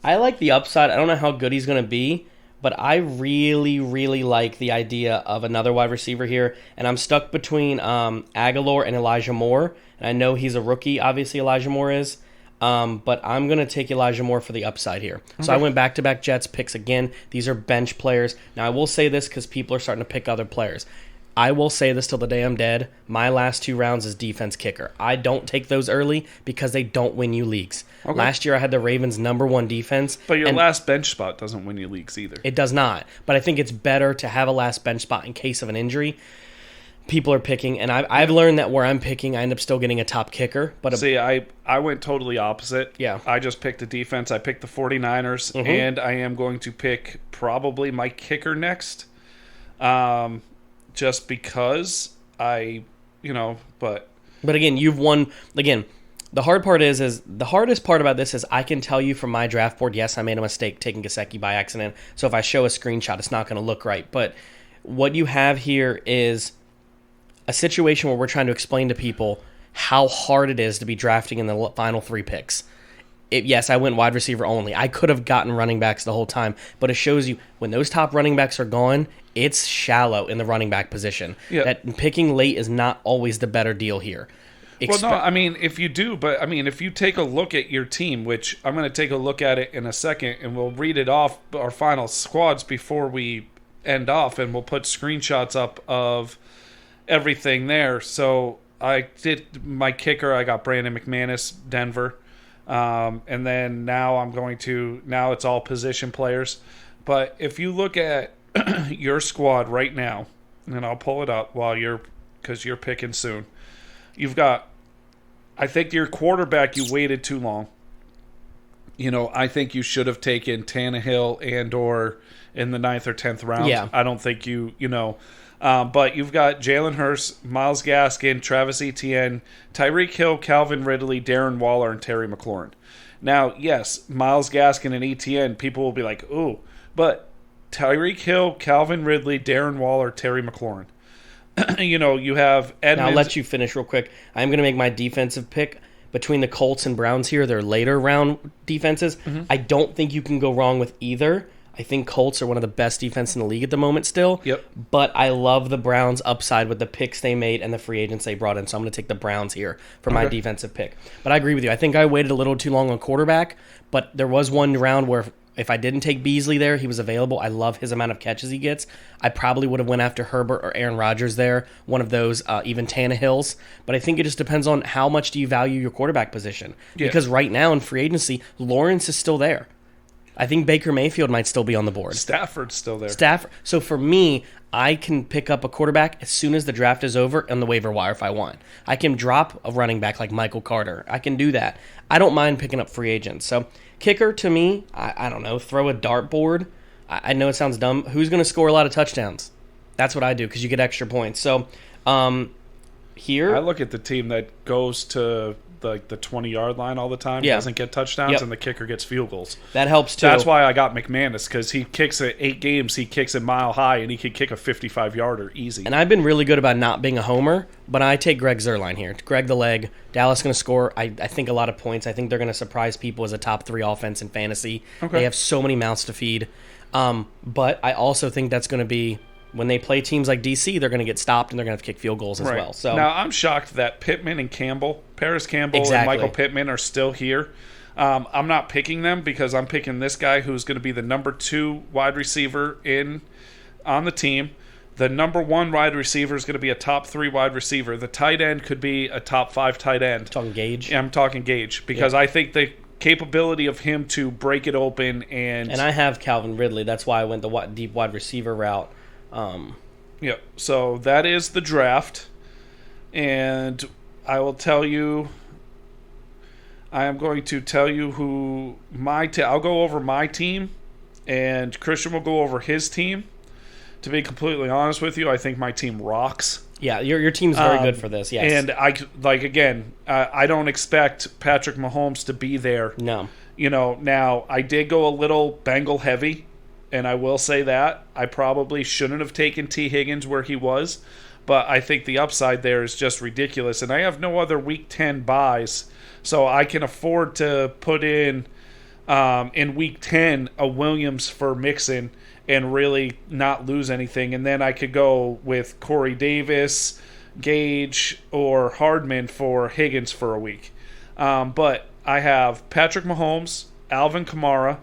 I like the upside. I don't know how good he's going to be, but I really, really like the idea of another wide receiver here. And I'm stuck between Aguilar and Elijah Moore. And I know he's a rookie, obviously Elijah Moore is. But I'm going to take Elijah Moore for the upside here. Okay. So I went back-to-back Jets picks again. These are bench players. Now, I will say this because people are starting to pick other players. I will say this till the day I'm dead. My last 2 rounds is defense kicker. I don't take those early because they don't win you leagues. Okay. Last year, I had the Ravens' #1 defense. But your last bench spot doesn't win you leagues either. It does not. But I think it's better to have a last bench spot in case of an injury. People are picking, and I've learned that where I'm picking, I end up still getting a top kicker. But see, I went totally opposite. Yeah. I just picked the defense. I picked the 49ers, and I am going to pick probably my kicker next, just because but again, you've won. Again, the hard part is the hardest part about this is I can tell you from my draft board, yes, I made a mistake taking Gesicki by accident. So if I show a screenshot, it's not going to look right. But what you have here is a situation where we're trying to explain to people how hard it is to be drafting in the final 3 picks. Yes, I went wide receiver only. I could have gotten running backs the whole time, but it shows you when those top running backs are gone, it's shallow in the running back position. Yeah. That picking late is not always the better deal here. Well, no, I mean, if you do, but I mean, if you take a look at your team, which I'm going to take a look at it in a second, and we'll read it off our final squads before we end off, and we'll put screenshots up of everything there. So I did my kicker. I got Brandon McManus, Denver. And then now it's all position players. But if you look at your squad right now, and I'll pull it up because you're picking soon. You've got, I think your quarterback, you waited too long. I think you should have taken Tannehill or in the 9th or 10th round. Yeah. I don't think but you've got Jalen Hurts, Myles Gaskin, Travis Etienne, Tyreek Hill, Calvin Ridley, Darren Waller, and Terry McLaurin. Now, yes, Myles Gaskin and Etienne, people will be like, ooh, but Tyreek Hill, Calvin Ridley, Darren Waller, Terry McLaurin. You have Edmonds. Now, I'll let you finish real quick. I'm going to make my defensive pick between the Colts and Browns here. They're later round defenses. Mm-hmm. I don't think you can go wrong with either. I think Colts are one of the best defense in the league at the moment still. Yep. But I love the Browns' upside with the picks they made and the free agents they brought in. So I'm going to take the Browns here for my defensive pick. But I agree with you. I think I waited a little too long on quarterback. But there was one round where If I didn't take Beasley there, he was available. I love his amount of catches he gets. I probably would have went after Herbert or Aaron Rodgers there, one of those, even Tannehill's. But I think it just depends on how much do you value your quarterback position. Yeah. Because right now in free agency, Lawrence is still there. I think Baker Mayfield might still be on the board. Stafford's still there. Stafford. So for me, I can pick up a quarterback as soon as the draft is over on the waiver wire if I want. I can drop a running back like Michael Carter. I can do that. I don't mind picking up free agents. So kicker to me, I don't know, throw a dartboard. I know it sounds dumb. Who's going to score a lot of touchdowns? That's what I do because you get extra points. So here. I look at the team that goes to the 20-yard line all the time, doesn't get touchdowns, and the kicker gets field goals. That helps too. That's why I got McManus, because he kicks at 8 games, he kicks it mile high, and he could kick a 55-yarder easy. And I've been really good about not being a homer, but I take Greg Zuerlein here. Greg the leg. Dallas going to score, I think, a lot of points. I think they're going to surprise people as a top 3 offense in fantasy. Okay. They have so many mouths to feed. But I also think that's going to be, when they play teams like DC, they're going to get stopped and they're going to have to kick field goals as well. So now I'm shocked that Pittman and Campbell, Paris Campbell and Michael Pittman are still here. I'm not picking them because I'm picking this guy who's going to be the number 2 wide receiver on the team. The number 1 wide receiver is going to be a top 3 wide receiver. The tight end could be a top 5 tight end. Talking Gage? Yeah, I'm talking Gage because I think the capability of him to break it open and I have Calvin Ridley. That's why I went the deep wide receiver route. So that is the draft, and I will tell you, I am going to tell you who I'll go over my team, and Christian will go over his team. To be completely honest with you, I think my team rocks. Yeah, your team's very good for this, yes. And I don't expect Patrick Mahomes to be there. No. Now, I did go a little Bengal heavy. And I will say that I probably shouldn't have taken T. Higgins where he was, but I think the upside there is just ridiculous. And I have no other Week 10 buys, so I can afford to put in Week 10 a Williams for Mixon and really not lose anything. And then I could go with Corey Davis, Gage, or Hardman for Higgins for a week. But I have Patrick Mahomes, Alvin Kamara,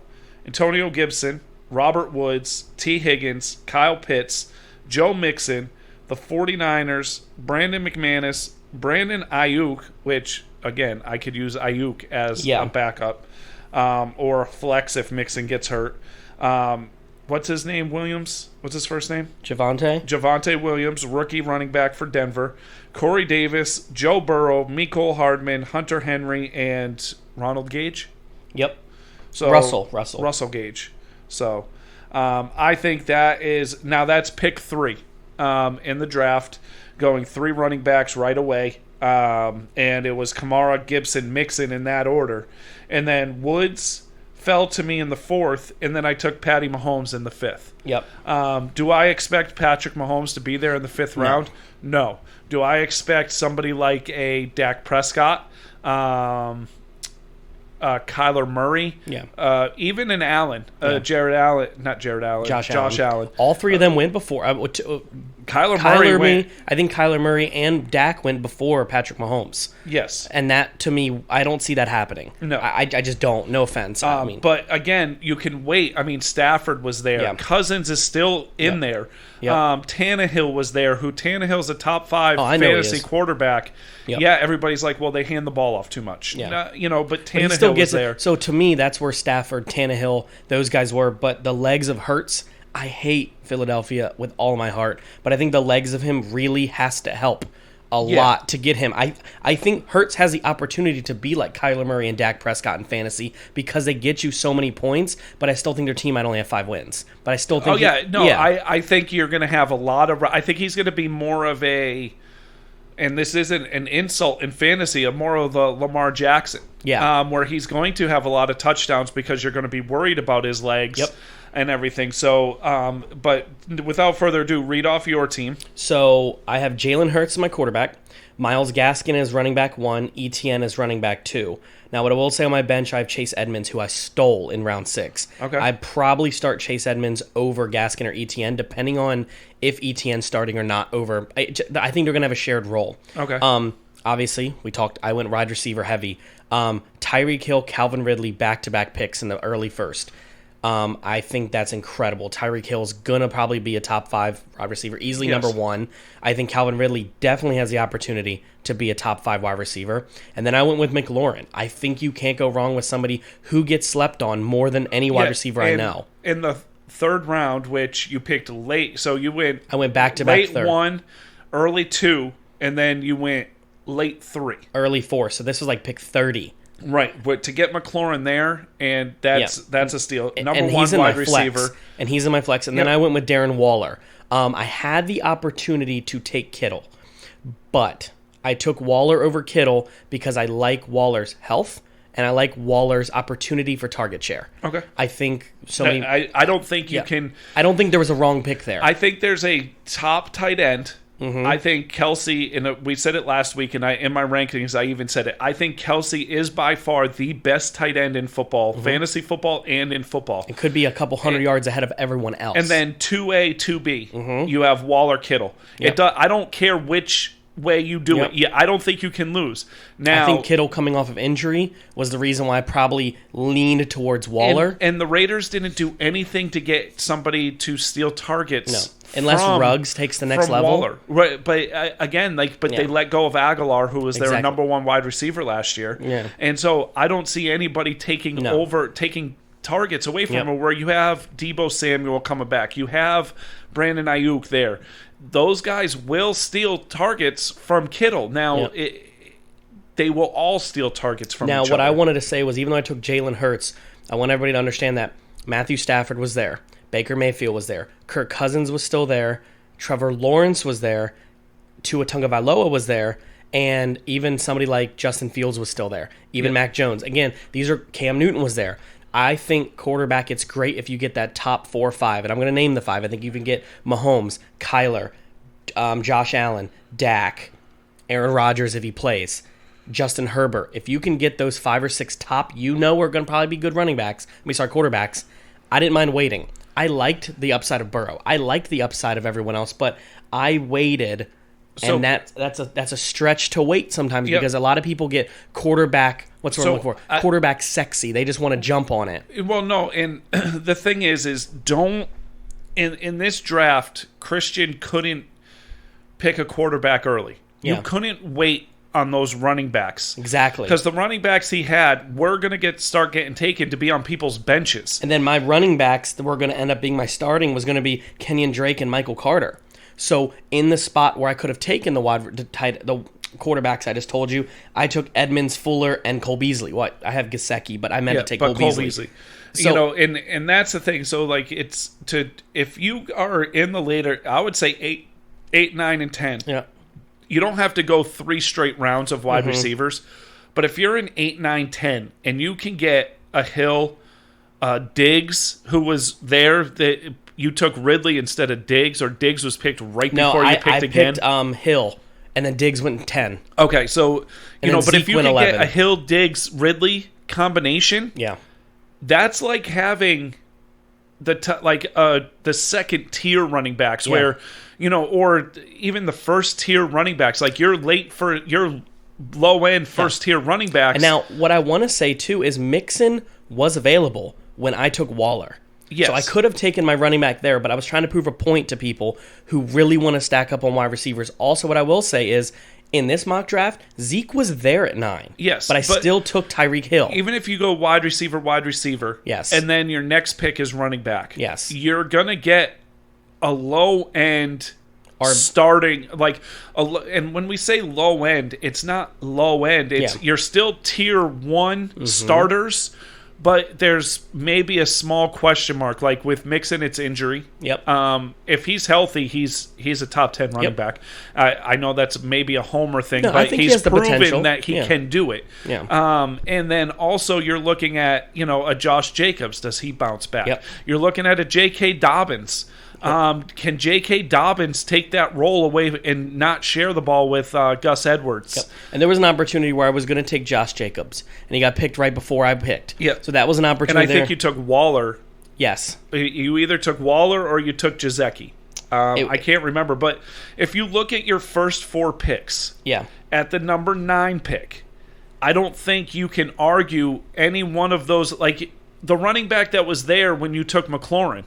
Antonio Gibson, Robert Woods, T. Higgins, Kyle Pitts, Joe Mixon, the 49ers, Brandon McManus, Brandon Ayuk, which, again, I could use Ayuk as a backup, or a flex if Mixon gets hurt. What's his name, Williams? What's his first name? Javonte Williams, rookie running back for Denver. Corey Davis, Joe Burrow, Mecole Hardman, Hunter Henry, and Ronald Gage? Yep. So Russell Gage. So I think that's pick 3 in the draft, going 3 running backs right away. And it was Kamara, Gibson, Mixon in that order. And then Woods fell to me in the 4th, and then I took Patty Mahomes in the 5th. Yep. Do I expect Patrick Mahomes to be there in the 5th round? No. Do I expect somebody like a Dak Prescott? Kyler Murray, even an Allen, Josh Allen. All 3 of them went before. Kyler Murray I think Kyler Murray and Dak went before Patrick Mahomes. Yes. And that, to me, I don't see that happening. No. I just don't. No offense. But, again, you can wait. I mean, Stafford was there. Yeah. Cousins is still in there. Yep. Tannehill was there, Tannehill's a top 5 fantasy quarterback. Yep. Yeah, everybody's like, well, they hand the ball off too much. Yeah. But Tannehill was there. So, to me, that's where Stafford, Tannehill, those guys were. But the legs of Hurts, I hate Philadelphia with all my heart. But I think the legs of him really has to help a lot to get him. I think Hurts has the opportunity to be like Kyler Murray and Dak Prescott in fantasy because they get you so many points, but I still think their team might only have 5 wins. But I still think... I think you're going to have a lot of... I think he's going to be more of a... And this isn't an insult in fantasy, more of a Lamar Jackson. Yeah. Where he's going to have a lot of touchdowns because you're going to be worried about his legs. Yep. And everything. So, but without further ado, read off your team. So, I have Jalen Hurts as my quarterback. Myles Gaskin is running back 1. ETN is running back 2. Now, what I will say on my bench, I have Chase Edmonds, who I stole in round 6. Okay. I'd probably start Chase Edmonds over Gaskin or ETN, depending on if ETN's starting or not over. I think they're going to have a shared role. Okay. Obviously, I went wide receiver heavy. Tyreek Hill, Calvin Ridley, back-to-back picks in the early first. I think that's incredible. Tyreek Hill's going to probably be a top 5 wide receiver, easily number 1. I think Calvin Ridley definitely has the opportunity to be a top 5 wide receiver. And then I went with McLaurin. I think you can't go wrong with somebody who gets slept on more than any wide receiver I know. In the third round, which you picked late, so you went... I went back-to-back third. Late 1, early 2, and then you went late 3. Early 4, so this was like pick 30. Right, but to get McLaurin there, and that's a steal. Number and 1 wide receiver. Flex, and he's in my flex. And then I went with Darren Waller. I had the opportunity to take Kittle, but I took Waller over Kittle because I like Waller's health, and I like Waller's opportunity for target share. Okay. I think so. I don't think you can... I don't think there was a wrong pick there. I think there's a top tight end. I think Kelsey, and we said it last week, and in my rankings, I even said it. I think Kelsey is by far the best tight end in football, fantasy football, and in football. It could be a couple hundred yards ahead of everyone else. And then 2A, 2B, you have Waller, Kittle. Yep. I don't care which way you do it. Yeah, I don't think you can lose. Now, I think Kittle coming off of injury was the reason why I probably leaned towards Waller. And the Raiders didn't do anything to get somebody to steal targets. No. Unless Ruggs takes the next level. Waller. Right, but again, they let go of Aguilar, who was their number 1 wide receiver last year. Yeah. And so I don't see anybody taking targets away from him, where you have Deebo Samuel coming back. You have Brandon Ayuk there. Those guys will steal targets from Kittle. Now, they will all steal targets from each other. Now, what I wanted to say was, even though I took Jalen Hurts, I want everybody to understand that Matthew Stafford was there. Baker Mayfield was there. Kirk Cousins was still there. Trevor Lawrence was there. Tua Tagovailoa was there. And even somebody like Justin Fields was still there. Even Mac Jones. Again, Cam Newton was there. I think quarterback, it's great if you get that top 4 or 5. And I'm going to name the 5. I think you can get Mahomes, Kyler, Josh Allen, Dak, Aaron Rodgers if he plays, Justin Herbert. If you can get those 5 or 6 top, are going to probably be good quarterbacks. I didn't mind waiting. I liked the upside of Burrow. I liked the upside of everyone else, but I waited, and that's a stretch to wait sometimes because a lot of people get quarterback. What's what I'm looking for? Quarterback sexy. They just want to jump on it. Well, no, and the thing is don't in this draft, Christian couldn't pick a quarterback early. You couldn't wait on those running backs. Exactly. Because the running backs he had were going to start getting taken to be on people's benches. And then my running backs that were going to end up being my starting was going to be Kenyon Drake and Michael Carter. So in the spot where I could have taken the quarterbacks I just told you, I took Edmonds, Fuller, and Cole Beasley. I have Gesicki, but I meant to take Cole Beasley. So, and that's the thing. So if you are in the later, I would say 8, 9, and 10. Yeah. You don't have to go 3 straight rounds of wide receivers. But if you're in 8, 9, 10, and you can get a Hill, Diggs, who was there, you took Ridley instead of Diggs, or Diggs was picked right before you picked again? I picked Hill, and then Diggs went 10. Okay, so, but if you can get a Hill, Diggs, Ridley combination, that's like having the second tier running backs where... or even the first tier running backs, like your low end first tier running backs. And now, what I want to say too is Mixon was available when I took Waller. Yes. So I could have taken my running back there, but I was trying to prove a point to people who really want to stack up on wide receivers. Also, what I will say is, in this mock draft, Zeke was there at 9. Yes. But I still took Tyreek Hill. Even if you go wide receiver, yes, and then your next pick is running back, yes, you're going to get a low end starting, and when we say low end, it's not low end. It's you're still tier 1 starters, but there's maybe a small question mark. Like with Mixon, it's injury. Yep. If he's healthy, he's a top 10 running back. I know that's maybe a homer thing, but I think he's proven that he can do it. Yeah. And then also you're looking at a Josh Jacobs. Does he bounce back? Yep. You're looking at a J.K. Dobbins. Can J.K. Dobbins take that role away and not share the ball with Gus Edwards? Yep. And there was an opportunity where I was going to take Josh Jacobs, and he got picked right before I picked. Yeah. So that was an opportunity. And I think you took Waller. Yes. You either took Waller or you took Gesicki. I can't remember. But if you look at your first 4 picks, at the number 9 pick, I don't think you can argue any one of those. the running back that was there when you took McLaurin.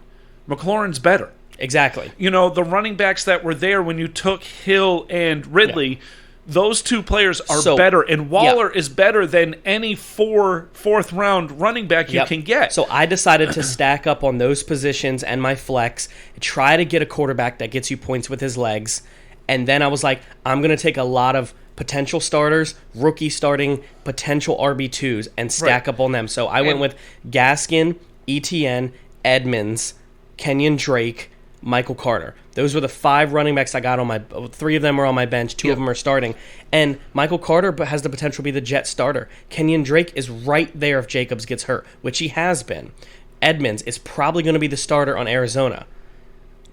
McLaurin's better. Exactly. The running backs that were there when you took Hill and Ridley, those two players are better. And Waller is better than any fourth-round running back you can get. So I decided to stack up on those positions and my flex, try to get a quarterback that gets you points with his legs. And then I was like, I'm going to take a lot of potential starters, rookie starting, potential RB2s, and stack up on them. So I went with Gaskin, ETN, Edmonds, Kenyon Drake, Michael Carter. Those were the 5 running backs I got on my... 3 of them are on my bench, 2 of them are starting. And Michael Carter has the potential to be the Jet starter. Kenyon Drake is right there if Jacobs gets hurt, which he has been. Edmonds is probably going to be the starter on Arizona.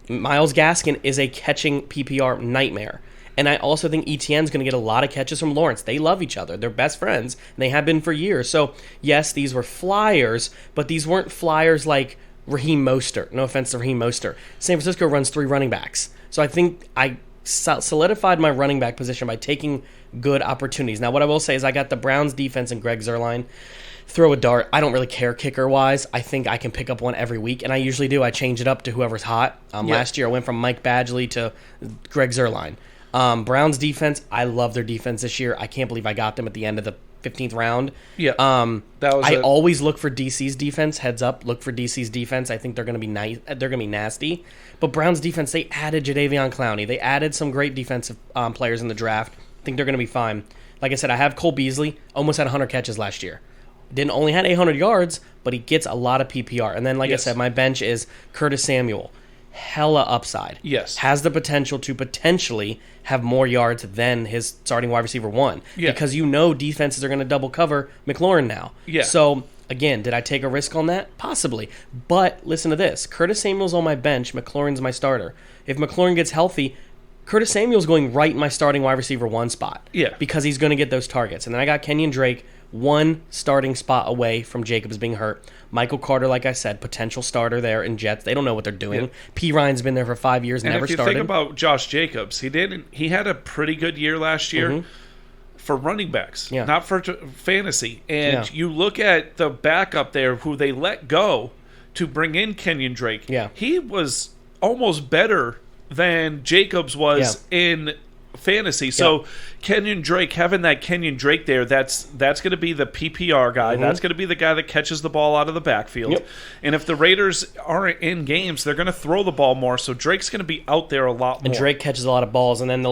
Myles Gaskin is a catching PPR nightmare. And I also think ETN's going to get a lot of catches from Lawrence. They love each other. They're best friends, and they have been for years. So, yes, these were flyers, but these weren't flyers like Raheem Mostert. No offense to Raheem Mostert. San Francisco runs 3 running backs. So I think I solidified my running back position by taking good opportunities. Now, what I will say is I got the Browns defense and Greg Zuerlein. Throw a dart. I don't really care kicker-wise. I think I can pick up one every week, and I usually do. I change it up to whoever's hot. Last year I went from Mike Badgley to Greg Zuerlein. Browns defense, I love their defense this year. I can't believe I got them at the end of the 15th round. I always look for DC's defense. Heads up, look for DC's defense. I think they're going to be nice. They're going to be nasty. But Browns defense, they added Jadeveon Clowney. They added some great defensive players in the draft. I think they're going to be fine. Like I said, I have Cole Beasley. Almost had 100 catches last year. Didn't only had 800 yards, but he gets a lot of PPR. And then, like I said, my bench is Curtis Samuel. Hella upside. Yes. Has the potential to potentially have more yards than his starting wide receiver 1. Yeah. Because defenses are going to double cover McLaurin now. Yeah. So, again, did I take a risk on that? Possibly. But listen to this. Curtis Samuel's on my bench. McLaurin's my starter. If McLaurin gets healthy, Curtis Samuel's going right in my starting wide receiver 1 spot. Yeah. Because he's going to get those targets. And then I got Kenyon Drake, 1 starting spot away from Jacobs being hurt. Michael Carter, like I said, potential starter there in Jets. They don't know what they're doing. Yeah. P. Ryan's been there for 5 years, never started. And if you think about Josh Jacobs, he had a pretty good year last year for running backs, not for fantasy. And you look at the backup there who they let go to bring in Kenyon Drake. Yeah. He was almost better than Jacobs was in fantasy. So Kenyon Drake, having that Kenyon Drake there, that's going to be the PPR guy. That's going to be the guy that catches the ball out of the backfield. And if the Raiders aren't in games, they're going to throw the ball more. So Drake's going to be out there a lot more. And Drake catches a lot of balls. And then my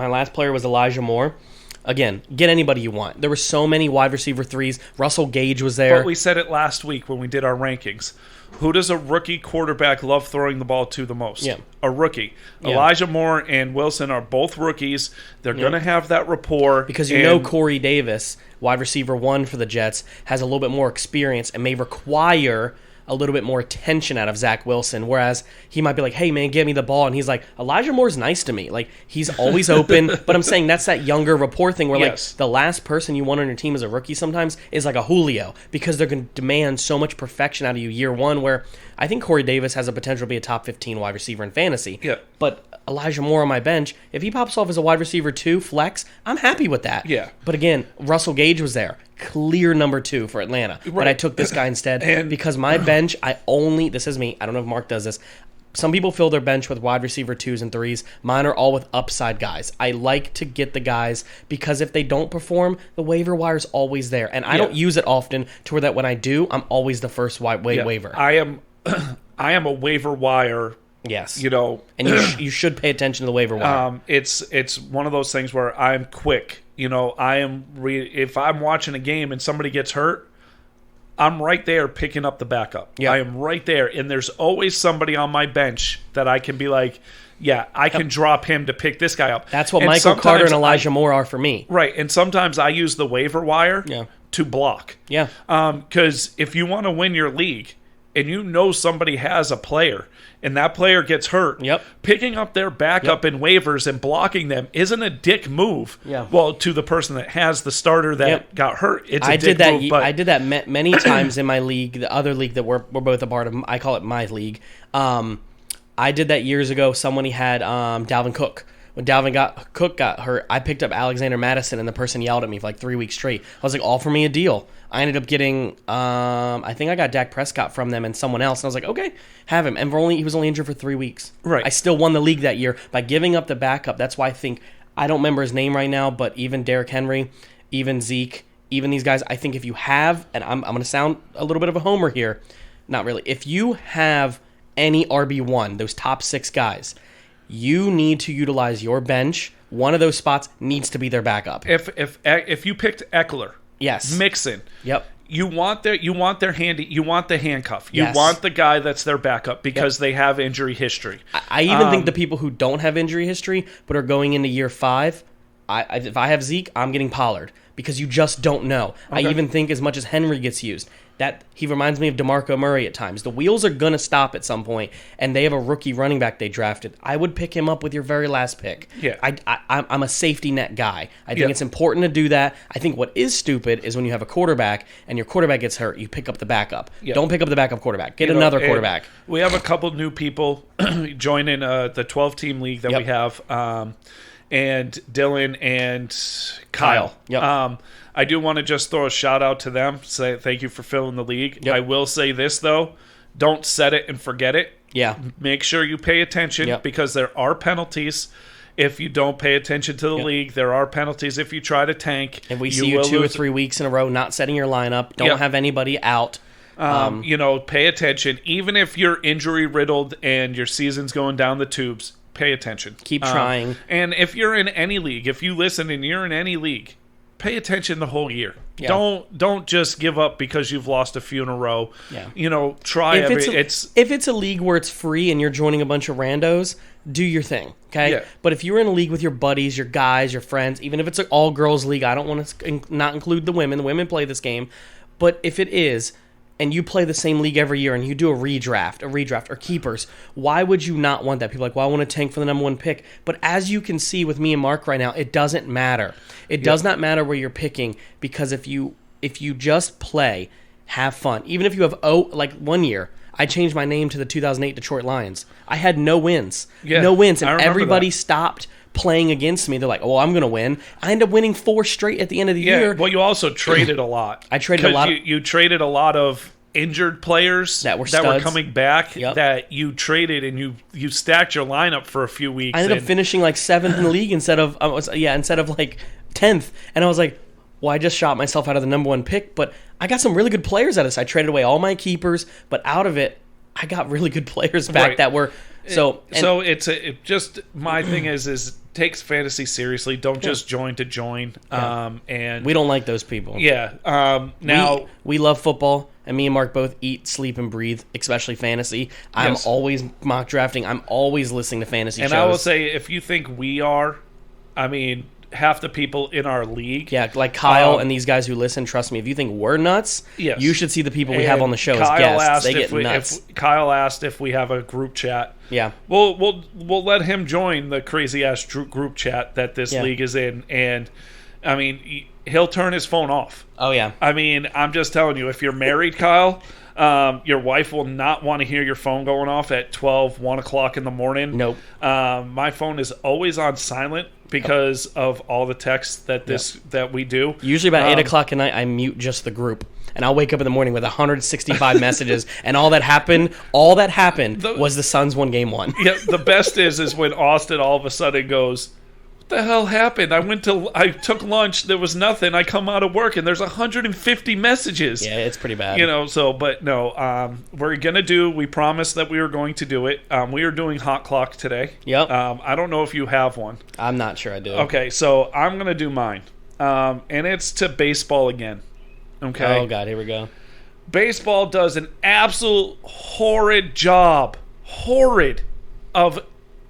last player was Elijah Moore. Again, get anybody you want. There were so many wide receiver 3s. Russell Gage was there. But we said it last week when we did our rankings. Who does a rookie quarterback love throwing the ball to the most? A rookie. Elijah Moore and Wilson are both rookies. They're going to have that rapport. Because Corey Davis, wide receiver 1 for the Jets, has a little bit more experience and may require a little bit more attention out of Zach Wilson, whereas he might be like, hey, man, give me the ball. And he's like, Elijah Moore's nice to me. Like, he's always open. But I'm saying that's that younger rapport thing where, like, the last person you want on your team as a rookie sometimes is like a Julio because they're going to demand so much perfection out of you year 1, where I think Corey Davis has a potential to be a top 15 wide receiver in fantasy. But Elijah Moore on my bench, if he pops off as a wide receiver 2 flex, I'm happy with that. But again, Russell Gage was there. Clear number 2 for Atlanta. But I took this guy instead because my bench, this is me, I don't know if Mark does this. Some people fill their bench with wide receiver 2s and 3s. Mine are all with upside guys. I like to get the guys because if they don't perform, the waiver wire's always there. And I don't use it often to where that when I do, I'm always the first waiver. I am a waiver wire. Yes. And you should pay attention to the waiver wire. It's one of those things where I'm quick. If I'm watching a game and somebody gets hurt, I'm right there picking up the backup. I am right there, and there's always somebody on my bench that I can be like, I can drop him to pick this guy up. That's what Michael Carter and Elijah Moore are for me. Right, and sometimes I use the waiver wire to block. Because if you want to win your league and you know somebody has a player and that player gets hurt, picking up their backup in waivers and blocking them isn't a dick move. Well, to the person that has the starter that got hurt, it's a dick move. But I did that many times in my league, the other league that we're both a part of. I call it my league. I did that years ago. Somebody had Dalvin Cook. When Cook got hurt, I picked up Alexander Madison, and the person yelled at me for like 3 weeks straight. I was like, all for me a deal. I ended up getting, I think I got Dak Prescott from them and someone else. And I was like, okay, have him. And he was only injured for 3 weeks. Right. I still won the league that year by giving up the backup. That's why I don't remember his name right now, but even Derrick Henry, even Zeke, even these guys, I think if you have, and I'm going to sound a little bit of a homer here, not really. If you have any RB1, those top 6 guys, you need to utilize your bench. One of those spots needs to be their backup. If you picked Eckler, yes, Mixon, yep, you want the handcuff. You Yes. want the guy that's their backup because they have injury history. I even think the people who don't have injury history but are going into year 5, if I have Zeke, I'm getting Pollard because you just don't know. Okay. I even think as much as Henry gets used, that he reminds me of DeMarco Murray at times. The wheels are going to stop at some point, and they have a rookie running back they drafted. I would pick him up with your very last pick. Yeah. I'm a safety net guy. I think it's important to do that. I think what is stupid is when you have a quarterback and your quarterback gets hurt, you pick up the backup. Yeah. Don't pick up the backup quarterback. Get another quarterback. We have a couple new people joining the 12-team league that we have, and Dylan and Kyle. Yep. I do want to just throw a shout out to them. Say thank you for filling the league. Yep. I will say this though: don't set it and forget it. Yeah. Make sure you pay attention because there are penalties if you don't pay attention to the league. There are penalties if you try to tank. If we see you 2 or 3 weeks in a row not setting your lineup, don't have anybody out. Pay attention. Even if you're injury riddled and your season's going down the tubes, pay attention. Keep trying. And if you're in any league, if you listen and you're in any league, pay attention the whole year. Yeah. Don't just give up because you've lost a few in a row. Yeah. Try if it's a league where it's free and you're joining a bunch of randos, do your thing. Okay. Yeah. But if you're in a league with your buddies, your guys, your friends, even if it's an all girls league, I don't want to not include the women. The women play this game, but if it is, and you play the same league every year and you do a redraft or keepers, why would you not want that? People are like, well, I want to tank for the number 1 pick. But as you can see with me and Mark right now, it doesn't matter. It does not matter where you're picking because if you just play, have fun. Even if you have, like 1 year, I changed my name to the 2008 Detroit Lions. I had no wins. No wins. And everybody stopped playing against me. They're like, oh, I'm going to win. I ended up winning 4 straight at the end of the year. Well, you also traded a lot. I traded a lot. You traded a lot of injured players that were coming back that you traded and you stacked your lineup for a few weeks. I ended up finishing like 7th in the league instead of like 10th. And I was like, well, I just shot myself out of the number 1 pick, but I got some really good players out of this. I traded away all my keepers, but out of it, I got really good players back that were my thing is takes fantasy seriously. Don't just join to join. And we don't like those people. Yeah. Now we love football, and me and Mark both eat, sleep, and breathe, especially fantasy. I'm always mock drafting. I'm always listening to fantasy shows. And I will say, if you think we are, half the people in our league. Yeah, like Kyle and these guys who listen, trust me, if you think we're nuts, you should see the people we have on the show as guests. They get nuts. Kyle asked if we have a group chat. Yeah. We'll let him join the crazy-ass group chat that this league is in, and, he'll turn his phone off. Oh, yeah. I'm just telling you, if you're married, Kyle, your wife will not want to hear your phone going off at 12, 1 o'clock in the morning. Nope. My phone is always on silent because of all the texts that we do. Usually about 8 o'clock at night, I mute just the group. And I'll wake up in the morning with 165 messages, and all that happened was the Suns won game 1. Yeah, the best is when Austin all of a sudden goes, what the hell happened? I took lunch, there was nothing. I come out of work and there's 150 messages. Yeah, it's pretty bad. We promised that we were going to do it. We are doing Hot Clock today. Yep. I don't know if you have one. I'm not sure I do. Okay, so I'm going to do mine. And it's to baseball again. Okay. Oh, God, here we go. Baseball does an absolute horrid job. Of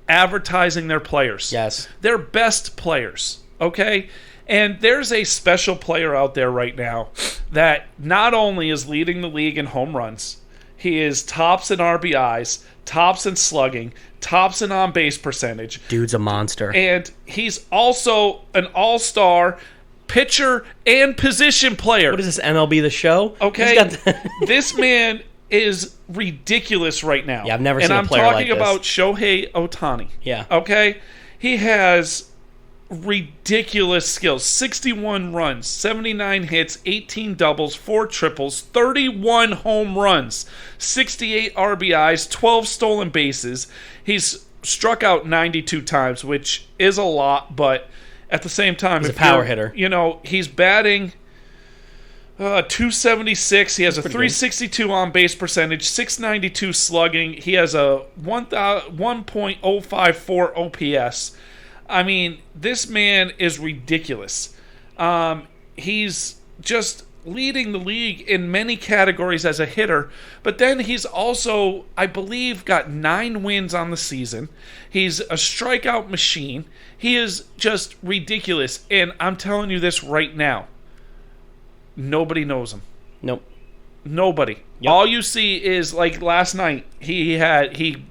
advertising their players. Yes. Their best players. Okay? And there's a special player out there right now that not only is leading the league in home runs, he is tops in RBIs, tops in slugging, tops in on-base percentage. Dude's a monster. And he's also an all-star pitcher and position player. What is this, MLB The Show? Okay. This man is ridiculous right now. Yeah, I've never seen a player like this. And I'm talking about Shohei Ohtani. Yeah. Okay? He has ridiculous skills. 61 runs, 79 hits, 18 doubles, 4 triples, 31 home runs, 68 RBIs, 12 stolen bases. He's struck out 92 times, which is a lot, but at the same time, he's a power hitter. He's batting 276. He has a 362 on base percentage, 692 slugging. He has a 1.054 OPS. I mean, this man is ridiculous. He's just leading the league in many categories as a hitter, but then he's also, I believe, got 9 wins on the season. He's a strikeout machine. He is just ridiculous, and I'm telling you this right now. Nobody knows him. Nope. Nobody. Yep. All you see is, like last night, he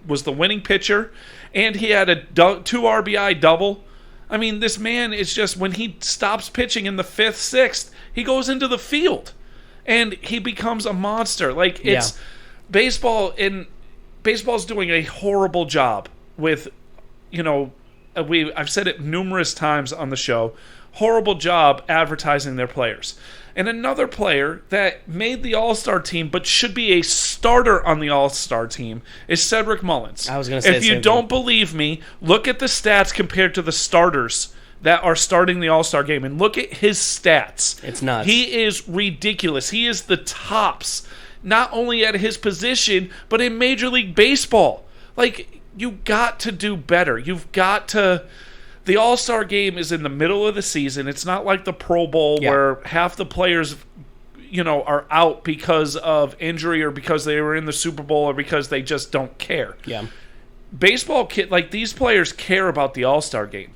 was the winning pitcher, and he had a 2 RBI double. I mean, this man is just, when he stops pitching in the 5th, 6th, he goes into the field, and he becomes a monster. Like, it's baseball, and baseball's doing a horrible job with, I've said it numerous times on the show, horrible job advertising their players. And another player that made the All-Star team but should be a starter on the All-Star team is Cedric Mullins. I was going to say, if you don't believe me, look at the stats compared to the starters that are starting the All-Star game, and look at his stats. It's nuts. He is ridiculous. He is the tops, not only at his position, but in Major League Baseball. Like, you got to do better. You've got to... The All-Star game is in the middle of the season. It's not like the Pro Bowl where half the players, are out because of injury or because they were in the Super Bowl or because they just don't care. Yeah. Baseball, these players care about the All-Star game.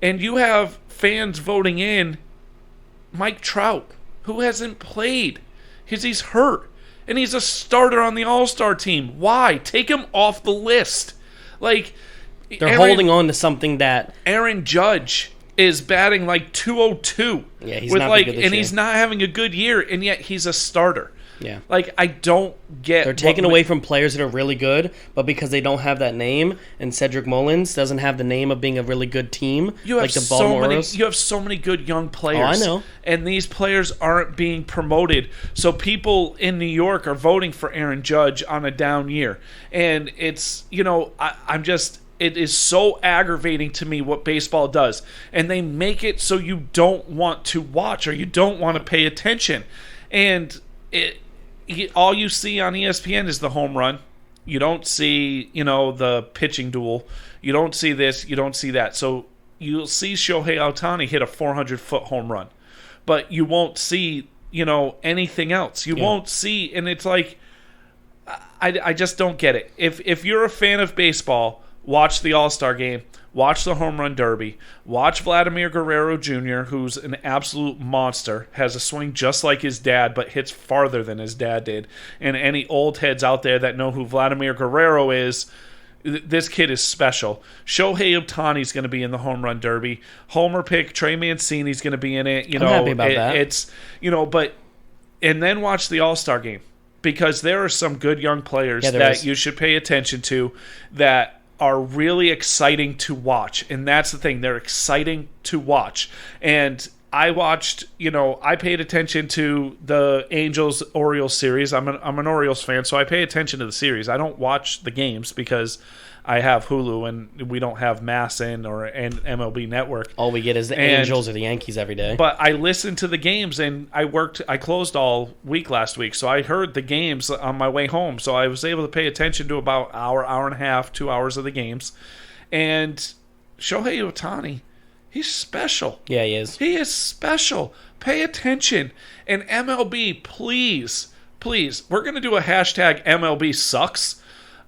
And you have fans voting in Mike Trout, who hasn't played because he's hurt. And he's a starter on the All-Star team. Why? Take him off the list. Like... They're holding on to something that... Aaron Judge is batting like 202. Yeah, he's not good this year. He's not having a good year, and yet he's a starter. Yeah. Like, I don't get... They're taking away from players that are really good, but because they don't have that name, and Cedric Mullins doesn't have the name of being a really good team, like the Baltimore Orioles. You have so many good young players. Oh, I know. And these players aren't being promoted. So people in New York are voting for Aaron Judge on a down year. And it's, I'm just... It is so aggravating to me what baseball does. And they make it so you don't want to watch or you don't want to pay attention. And all you see on ESPN is the home run. You don't see, the pitching duel. You don't see this. You don't see that. So you'll see Shohei Ohtani hit a 400-foot home run. But you won't see, anything else. You won't see. And it's like, I just don't get it. If you're a fan of baseball... Watch the All-Star game. Watch the Home Run Derby. Watch Vladimir Guerrero Jr., who's an absolute monster, has a swing just like his dad, but hits farther than his dad did. And any old heads out there that know who Vladimir Guerrero is, this kid is special. Shohei Ohtani's going to be in the Home Run Derby. Homer pick Trey Mancini's going to be in it. I'm happy about that. It's and then watch the All-Star game, because there are some good young players that you should pay attention to that are really exciting to watch. And that's the thing. They're exciting to watch. And I watched, I paid attention to the Angels-Orioles series. I'm an Orioles fan, so I pay attention to the series. I don't watch the games because I have Hulu and we don't have MASN or an MLB Network. All we get is the Angels or the Yankees every day. But I listened to the games, and I closed all week last week, so I heard the games on my way home. So I was able to pay attention to about hour and a half, 2 hours of the games. And Shohei Ohtani, he's special. Yeah, he is. He is special. Pay attention. And MLB, please, we're going to do a hashtag MLB sucks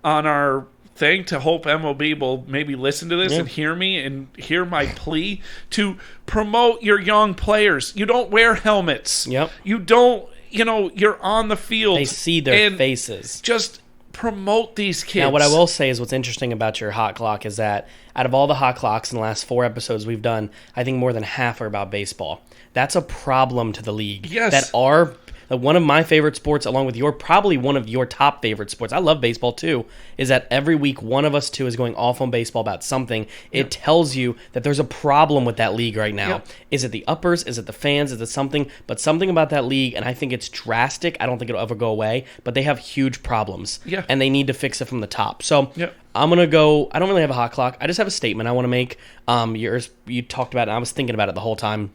on our thing to hope MLB will maybe listen to this and hear me and hear my plea to promote your young players. You don't wear helmets. Yep. You don't, you're on the field. They see their faces. Just promote these kids. Now, what I will say is what's interesting about your hot clock is that out of all the hot clocks in the last 4 episodes we've done, I think more than half are about baseball. That's a problem to the league. Yes. That our One of my favorite sports, along with probably one of your top favorite sports, I love baseball too, is that every week one of us two is going off on baseball about something. It tells you that there's a problem with that league right now. Yep. Is it the uppers? Is it the fans? Is it something? But something about that league, and I think it's drastic. I don't think it'll ever go away, but they have huge problems. Yeah. And they need to fix it from the top. So Yep. I'm going to go, I don't really have a hot clock. I just have a statement I want to make. You talked about it, and I was thinking about it the whole time.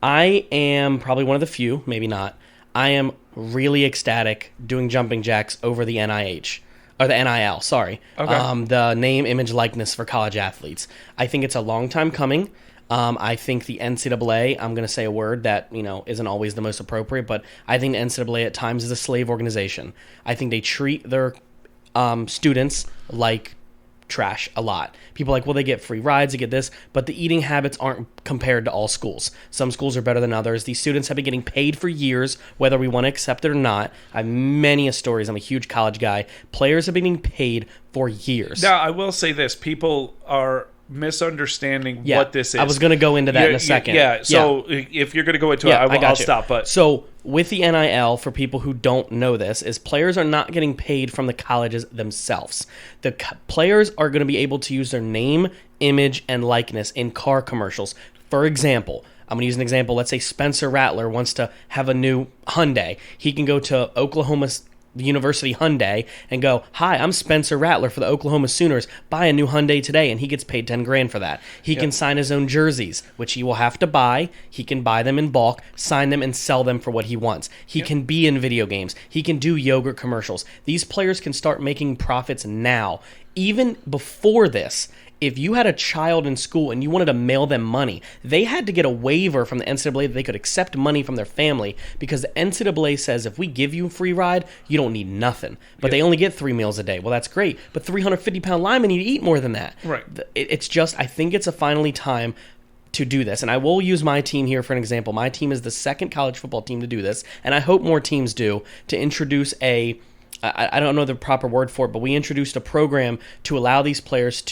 I am probably one of the few, maybe not. I am really ecstatic doing jumping jacks over the NIH. Or the NIL, sorry. Okay. The name, image, likeness for college athletes. I think it's a long time coming. I think the NCAA, I'm going to say a word that, isn't always the most appropriate, but I think the NCAA at times is a slave organization. I think they treat their students like trash a lot. People are like, well, they get free rides, they get this, but the eating habits aren't compared to all schools. Some schools are better than others. These students have been getting paid for years, whether we want to accept it or not. I have many stories. I'm a huge college guy. Players have been getting paid for years. Now, I will say this. People are misunderstanding what this is. I was going to go into that in a second. So if you're going to go into it, I'll stop. But so with the NIL, for people who don't know this, is players are not getting paid from the colleges themselves. The players are going to be able to use their name, image, and likeness in car commercials. For example, I'm going to use an example. Let's say Spencer Rattler wants to have a new Hyundai. He can go to Oklahoma University Hyundai and go, hi, I'm Spencer Rattler for the Oklahoma Sooners. Buy a new Hyundai today, and he gets paid $10,000 for that. He can sign his own jerseys, which he will have to buy. He can buy them in bulk, sign them, and sell them for what he wants. He can be in video games. He can do yogurt commercials. These players can start making profits now. Even before this, if you had a child in school and you wanted to mail them money, they had to get a waiver from the NCAA that they could accept money from their family, because the NCAA says if we give you a free ride, you don't need nothing. But they only get 3 meals a day. Well, that's great. But 350-pound linemen need to eat more than that. Right. It's just, I think it's finally time to do this. And I will use my team here for an example. My team is the second college football team to do this, and I hope more teams do, to introduce I don't know the proper word for it, but we introduced a program to allow these players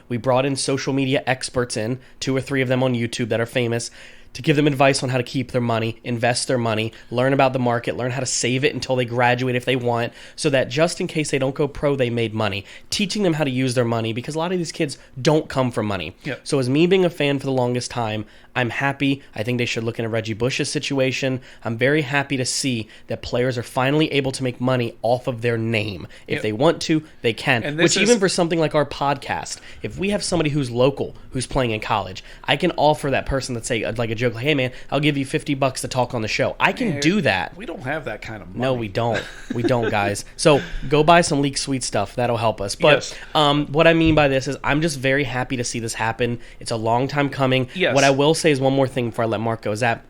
we brought in social media experts 2 or 3 of them on YouTube that are famous, to give them advice on how to keep their money, invest their money, learn about the market, learn how to save it until they graduate if they want, so that just in case they don't go pro, they made money. Teaching them how to use their money, because a lot of these kids don't come from money. Yep. So as me being a fan for the longest time, I'm happy. I think they should look into Reggie Bush's situation. I'm very happy to see that players are finally able to make money off of their name. If they want to, they can. Which even for something like our podcast, if we have somebody who's local, who's playing in college, I can offer that person that say, like a joke, like, hey man, I'll give you $50 to talk on the show. I can do that. We don't have that kind of money. No, we don't. We don't, guys. So go buy some Leak Sweet stuff. That'll help us. But what I mean by this is I'm just very happy to see this happen. It's a long time coming. Yes. What I will say is one more thing before I let Mark go, is that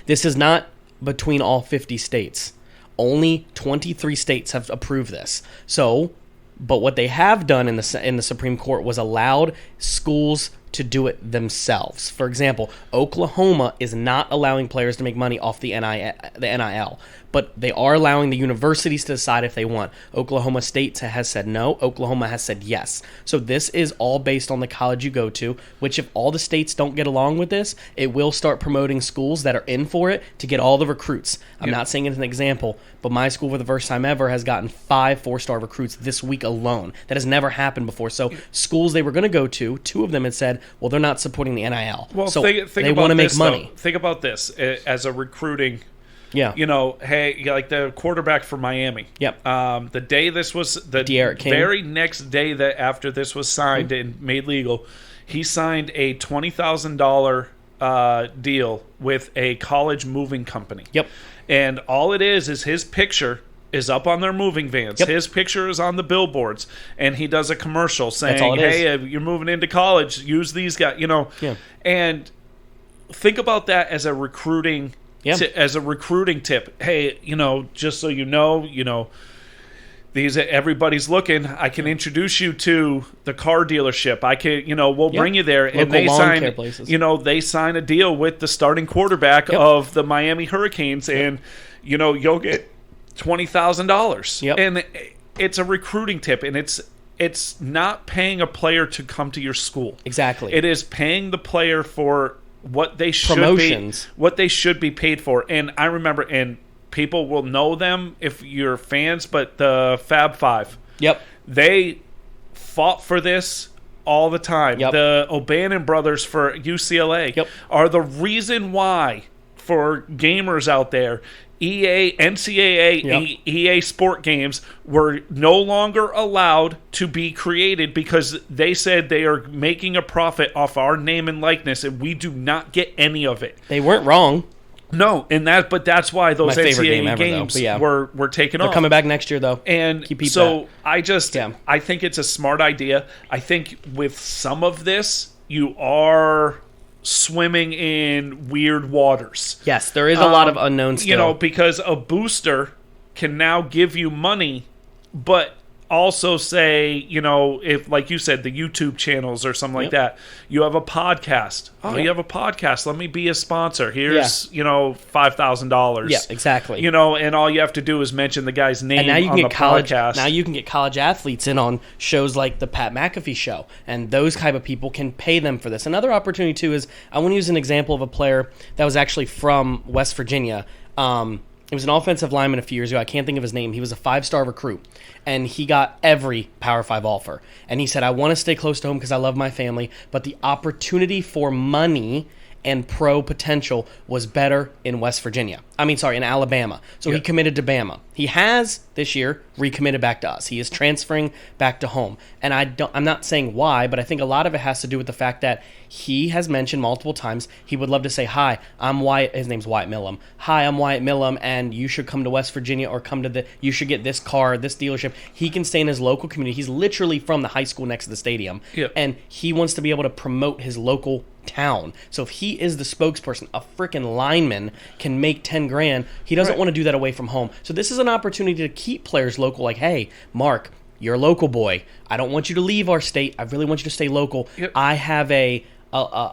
this is not between all 50 states. Only 23 states have approved this. So, but what they have done in the Supreme Court was allowed schools to do it themselves. For example, Oklahoma is not allowing players to make money off the NIL, but they are allowing the universities to decide if they want. Oklahoma State has said no. Oklahoma has said yes. So this is all based on the college you go to, which if all the states don't get along with this, it will start promoting schools that are in for it to get all the recruits. I'm not saying it as an example, but my school for the first time ever has gotten 5 4-star recruits this week alone. That has never happened before. So schools they were going to go to, 2 of them had said, well, they're not supporting the NIL. Well, so think they want to make money. Though. Think about this as a recruiting. Yeah. Hey, like the quarterback for Miami. Yep. The day this was the very next day that after this was signed and made legal, he signed a $20,000 deal with a college moving company. Yep. And all it is his picture is up on their moving vans. His picture is on the billboards, and he does a commercial saying, "Hey, you're moving into college. Use these guys." Yeah. And think about that as a recruiting. As a recruiting tip. Hey, just so you know, everybody's looking. I can introduce you to the car dealership. I can, we'll bring you there, and they sign. They sign a deal with the starting quarterback of the Miami Hurricanes, and you'll get $20,000. And it's a recruiting tip, and it's not paying a player to come to your school. Exactly. It is paying the player for what they should Promotions. what they should be paid for. And I remember, and people will know them if you're fans, but the Fab Five. Yep. They fought for this all the time. Yep. The O'Bannon brothers for UCLA are the reason why, for gamers out there, NCAA, and EA Sport games were no longer allowed to be created because they said they are making a profit off our name and likeness, and we do not get any of it. They weren't wrong. No, but that's why those NCAA games were taken off. They're coming back next year, though. And so that. I think it's a smart idea. I think with some of this, you are swimming in weird waters. Yes, there is a lot of unknowns still. Because a booster can now give you money, but also say, if, like you said, the YouTube channels or something like that, you have a podcast. Oh, you have a podcast. Let me be a sponsor. Here's, $5,000. Yeah, exactly. And all you have to do is mention the guy's name and now you on can the get college, podcast. Now you can get college athletes in on shows like the Pat McAfee show, and those type of people can pay them for this. Another opportunity, too, is I want to use an example of a player that was actually from West Virginia. He was an offensive lineman a few years ago. I can't think of his name. He was a 5-star recruit, and he got every Power 5 offer. And he said, I want to stay close to home because I love my family, but the opportunity for money and pro potential was better in in Alabama. So he committed to Bama. He has, this year, recommitted back to us. He is transferring back to home. And I'm not saying why, but I think a lot of it has to do with the fact that he has mentioned multiple times he would love to say, hi, I'm Wyatt. His name's Wyatt Millum. Hi, I'm Wyatt Millum, and you should come to West Virginia or you should get this car, this dealership. He can stay in his local community. He's literally from the high school next to the stadium. Yep. And he wants to be able to promote his local town. So if he is the spokesperson, a freaking lineman can make 10 grand. He doesn't want to do that away from home. So this is an opportunity to keep players local. Like, hey, Mark, you're a local boy. I don't want you to leave our state. I really want you to stay local. Yep. I have a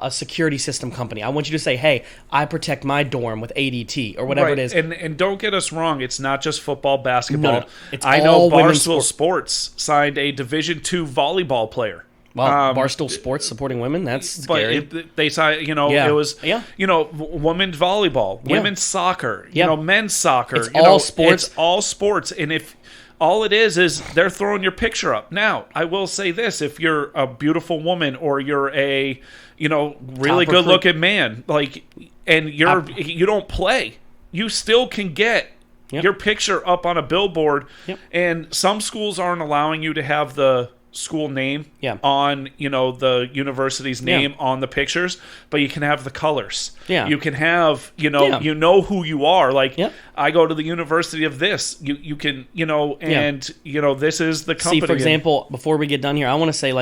security system company. I want you to say, hey, I protect my dorm with A.D.D or whatever it is. And don't get us wrong, it's not just football, basketball. No. It's I all know women's Barstool Sports signed a Division II volleyball player. Well, Barstool Sports supporting women, that's scary. But they signed, it was, women's volleyball, women's soccer, men's soccer. It's all sports. It's all sports. And if all it is they're throwing your picture up. Now, I will say this, if you're a beautiful woman or you're a, really good looking man, and you don't play, you still can get your picture up on a billboard. Yep. And some schools aren't allowing you to have the school name on the university's name on the pictures, but you can have the colors. You can have you know who you are. I go to the university of this. You can this is the company. See, for example, before we get done here, I want to say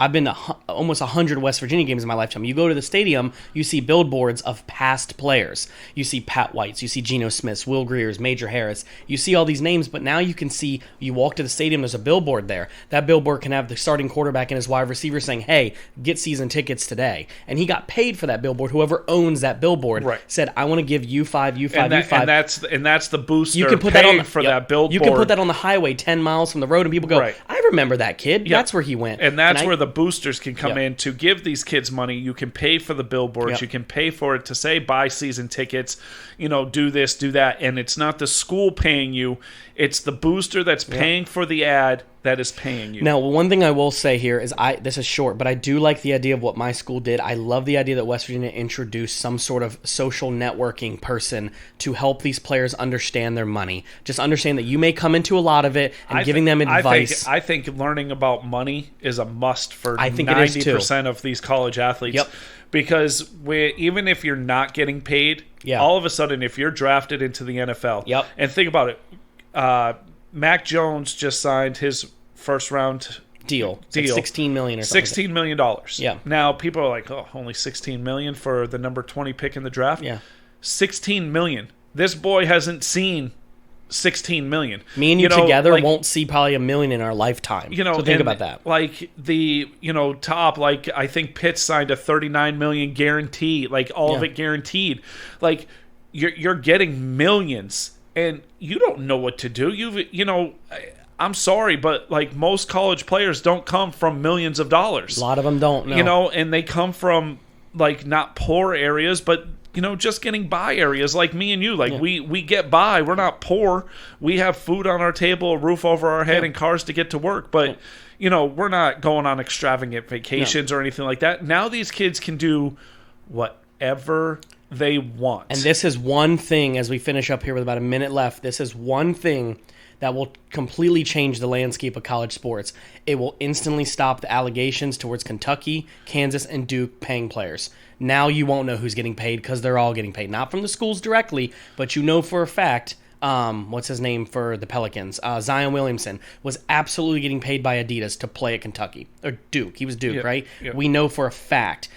I've been to almost 100 West Virginia games in my lifetime. You go to the stadium, you see billboards of past players. You see Pat Whites, you see Geno Smiths, Will Greers, Major Harris. You see all these names, but now you can see, you walk to the stadium, there's a billboard there. That billboard can have the starting quarterback and his wide receiver saying, hey, get season tickets today. And he got paid for that billboard. Whoever owns that billboard said, I want to give you five, you five. And that's the booster you can put that on that billboard. You can put that on the highway 10 miles from the road and people go, I remember that kid. That's where he went. And that's where the boosters can come in to give these kids money. You can pay for the billboards. You can pay for it to say, buy season tickets, do this, do that. And it's not the school paying you. It's the booster that's paying for the ad that is paying you. Now, one thing I will say here is this is short, but I do like the idea of what my school did. I love the idea that West Virginia introduced some sort of social networking person to help these players understand their money. Just understand that you may come into a lot of it and giving them advice. I think learning about money is a must for 90% of these college athletes. Because even if you're not getting paid, all of a sudden, if you're drafted into the NFL, and think about it, Mac Jones just signed his first round deal. Like $16 million or something. $16 million. Now people are like, only $16 million for the number 20 pick in the draft. $16 million. This boy hasn't seen $16 million. Me and you together won't see probably $1 million in our lifetime. So think about that. Top, I think Pitt signed a $39 million guarantee, all of it guaranteed. You're getting millions. And you don't know what to do. I'm sorry, but most college players don't come from millions of dollars. A lot of them don't know. And they come from like not poor areas, but just getting by areas like me and you. Like we get by. We're not poor. We have food on our table, a roof over our head, and cars to get to work. But we're not going on extravagant vacations or anything like that. Now these kids can do whatever they want. And this is one thing, as we finish up here with about a minute left, this is one thing that will completely change the landscape of college sports. It will instantly stop the allegations towards Kentucky, Kansas, and Duke paying players. Now you won't know who's getting paid because they're all getting paid. Not from the schools directly, but for a fact, what's his name for the Pelicans? Zion Williamson was absolutely getting paid by Adidas to play at Kentucky. Or Duke. He was Duke, right? Yep. We know for a fact.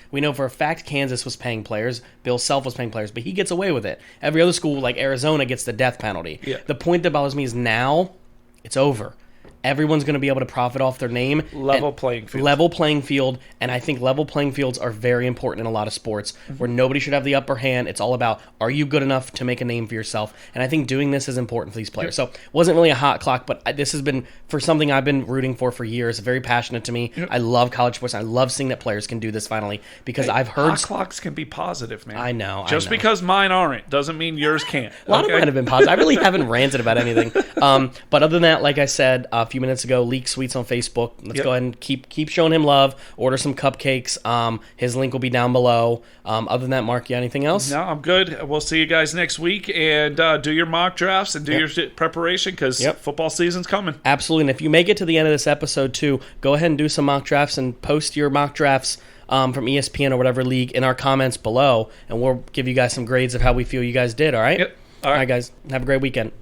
Kansas was paying players. Bill Self was paying players, but he gets away with it. Every other school, like Arizona, gets the death penalty. Yeah. The point that bothers me is now it's over. Everyone's going to be able to profit off their name. Level playing field. And I think level playing fields are very important in a lot of sports where nobody should have the upper hand. It's all about, are you good enough to make a name for yourself? And I think doing this is important for these players. So it wasn't really a hot clock, but this has been for something I've been rooting for years. Very passionate to me. I love college sports. I love seeing that players can do this finally because I've heard... Hot clocks can be positive, man. I know. Just because mine aren't doesn't mean yours can't. A lot of mine have been positive. I really haven't ranted about anything. But other than that, like I said a few minutes ago, Leaks Sweets on Facebook. Let's go ahead and keep showing him love. Order some cupcakes. His link will be down below. Other than that, Mark, you got anything else? No, I'm good. We'll see you guys next week, and do your mock drafts and do your preparation because football season's coming. Absolutely. And if you make it to the end of this episode too, go ahead and do some mock drafts and post your mock drafts from ESPN or whatever league in our comments below, and we'll give you guys some grades of how we feel you guys did. All right? Yep. All right, guys. Have a great weekend.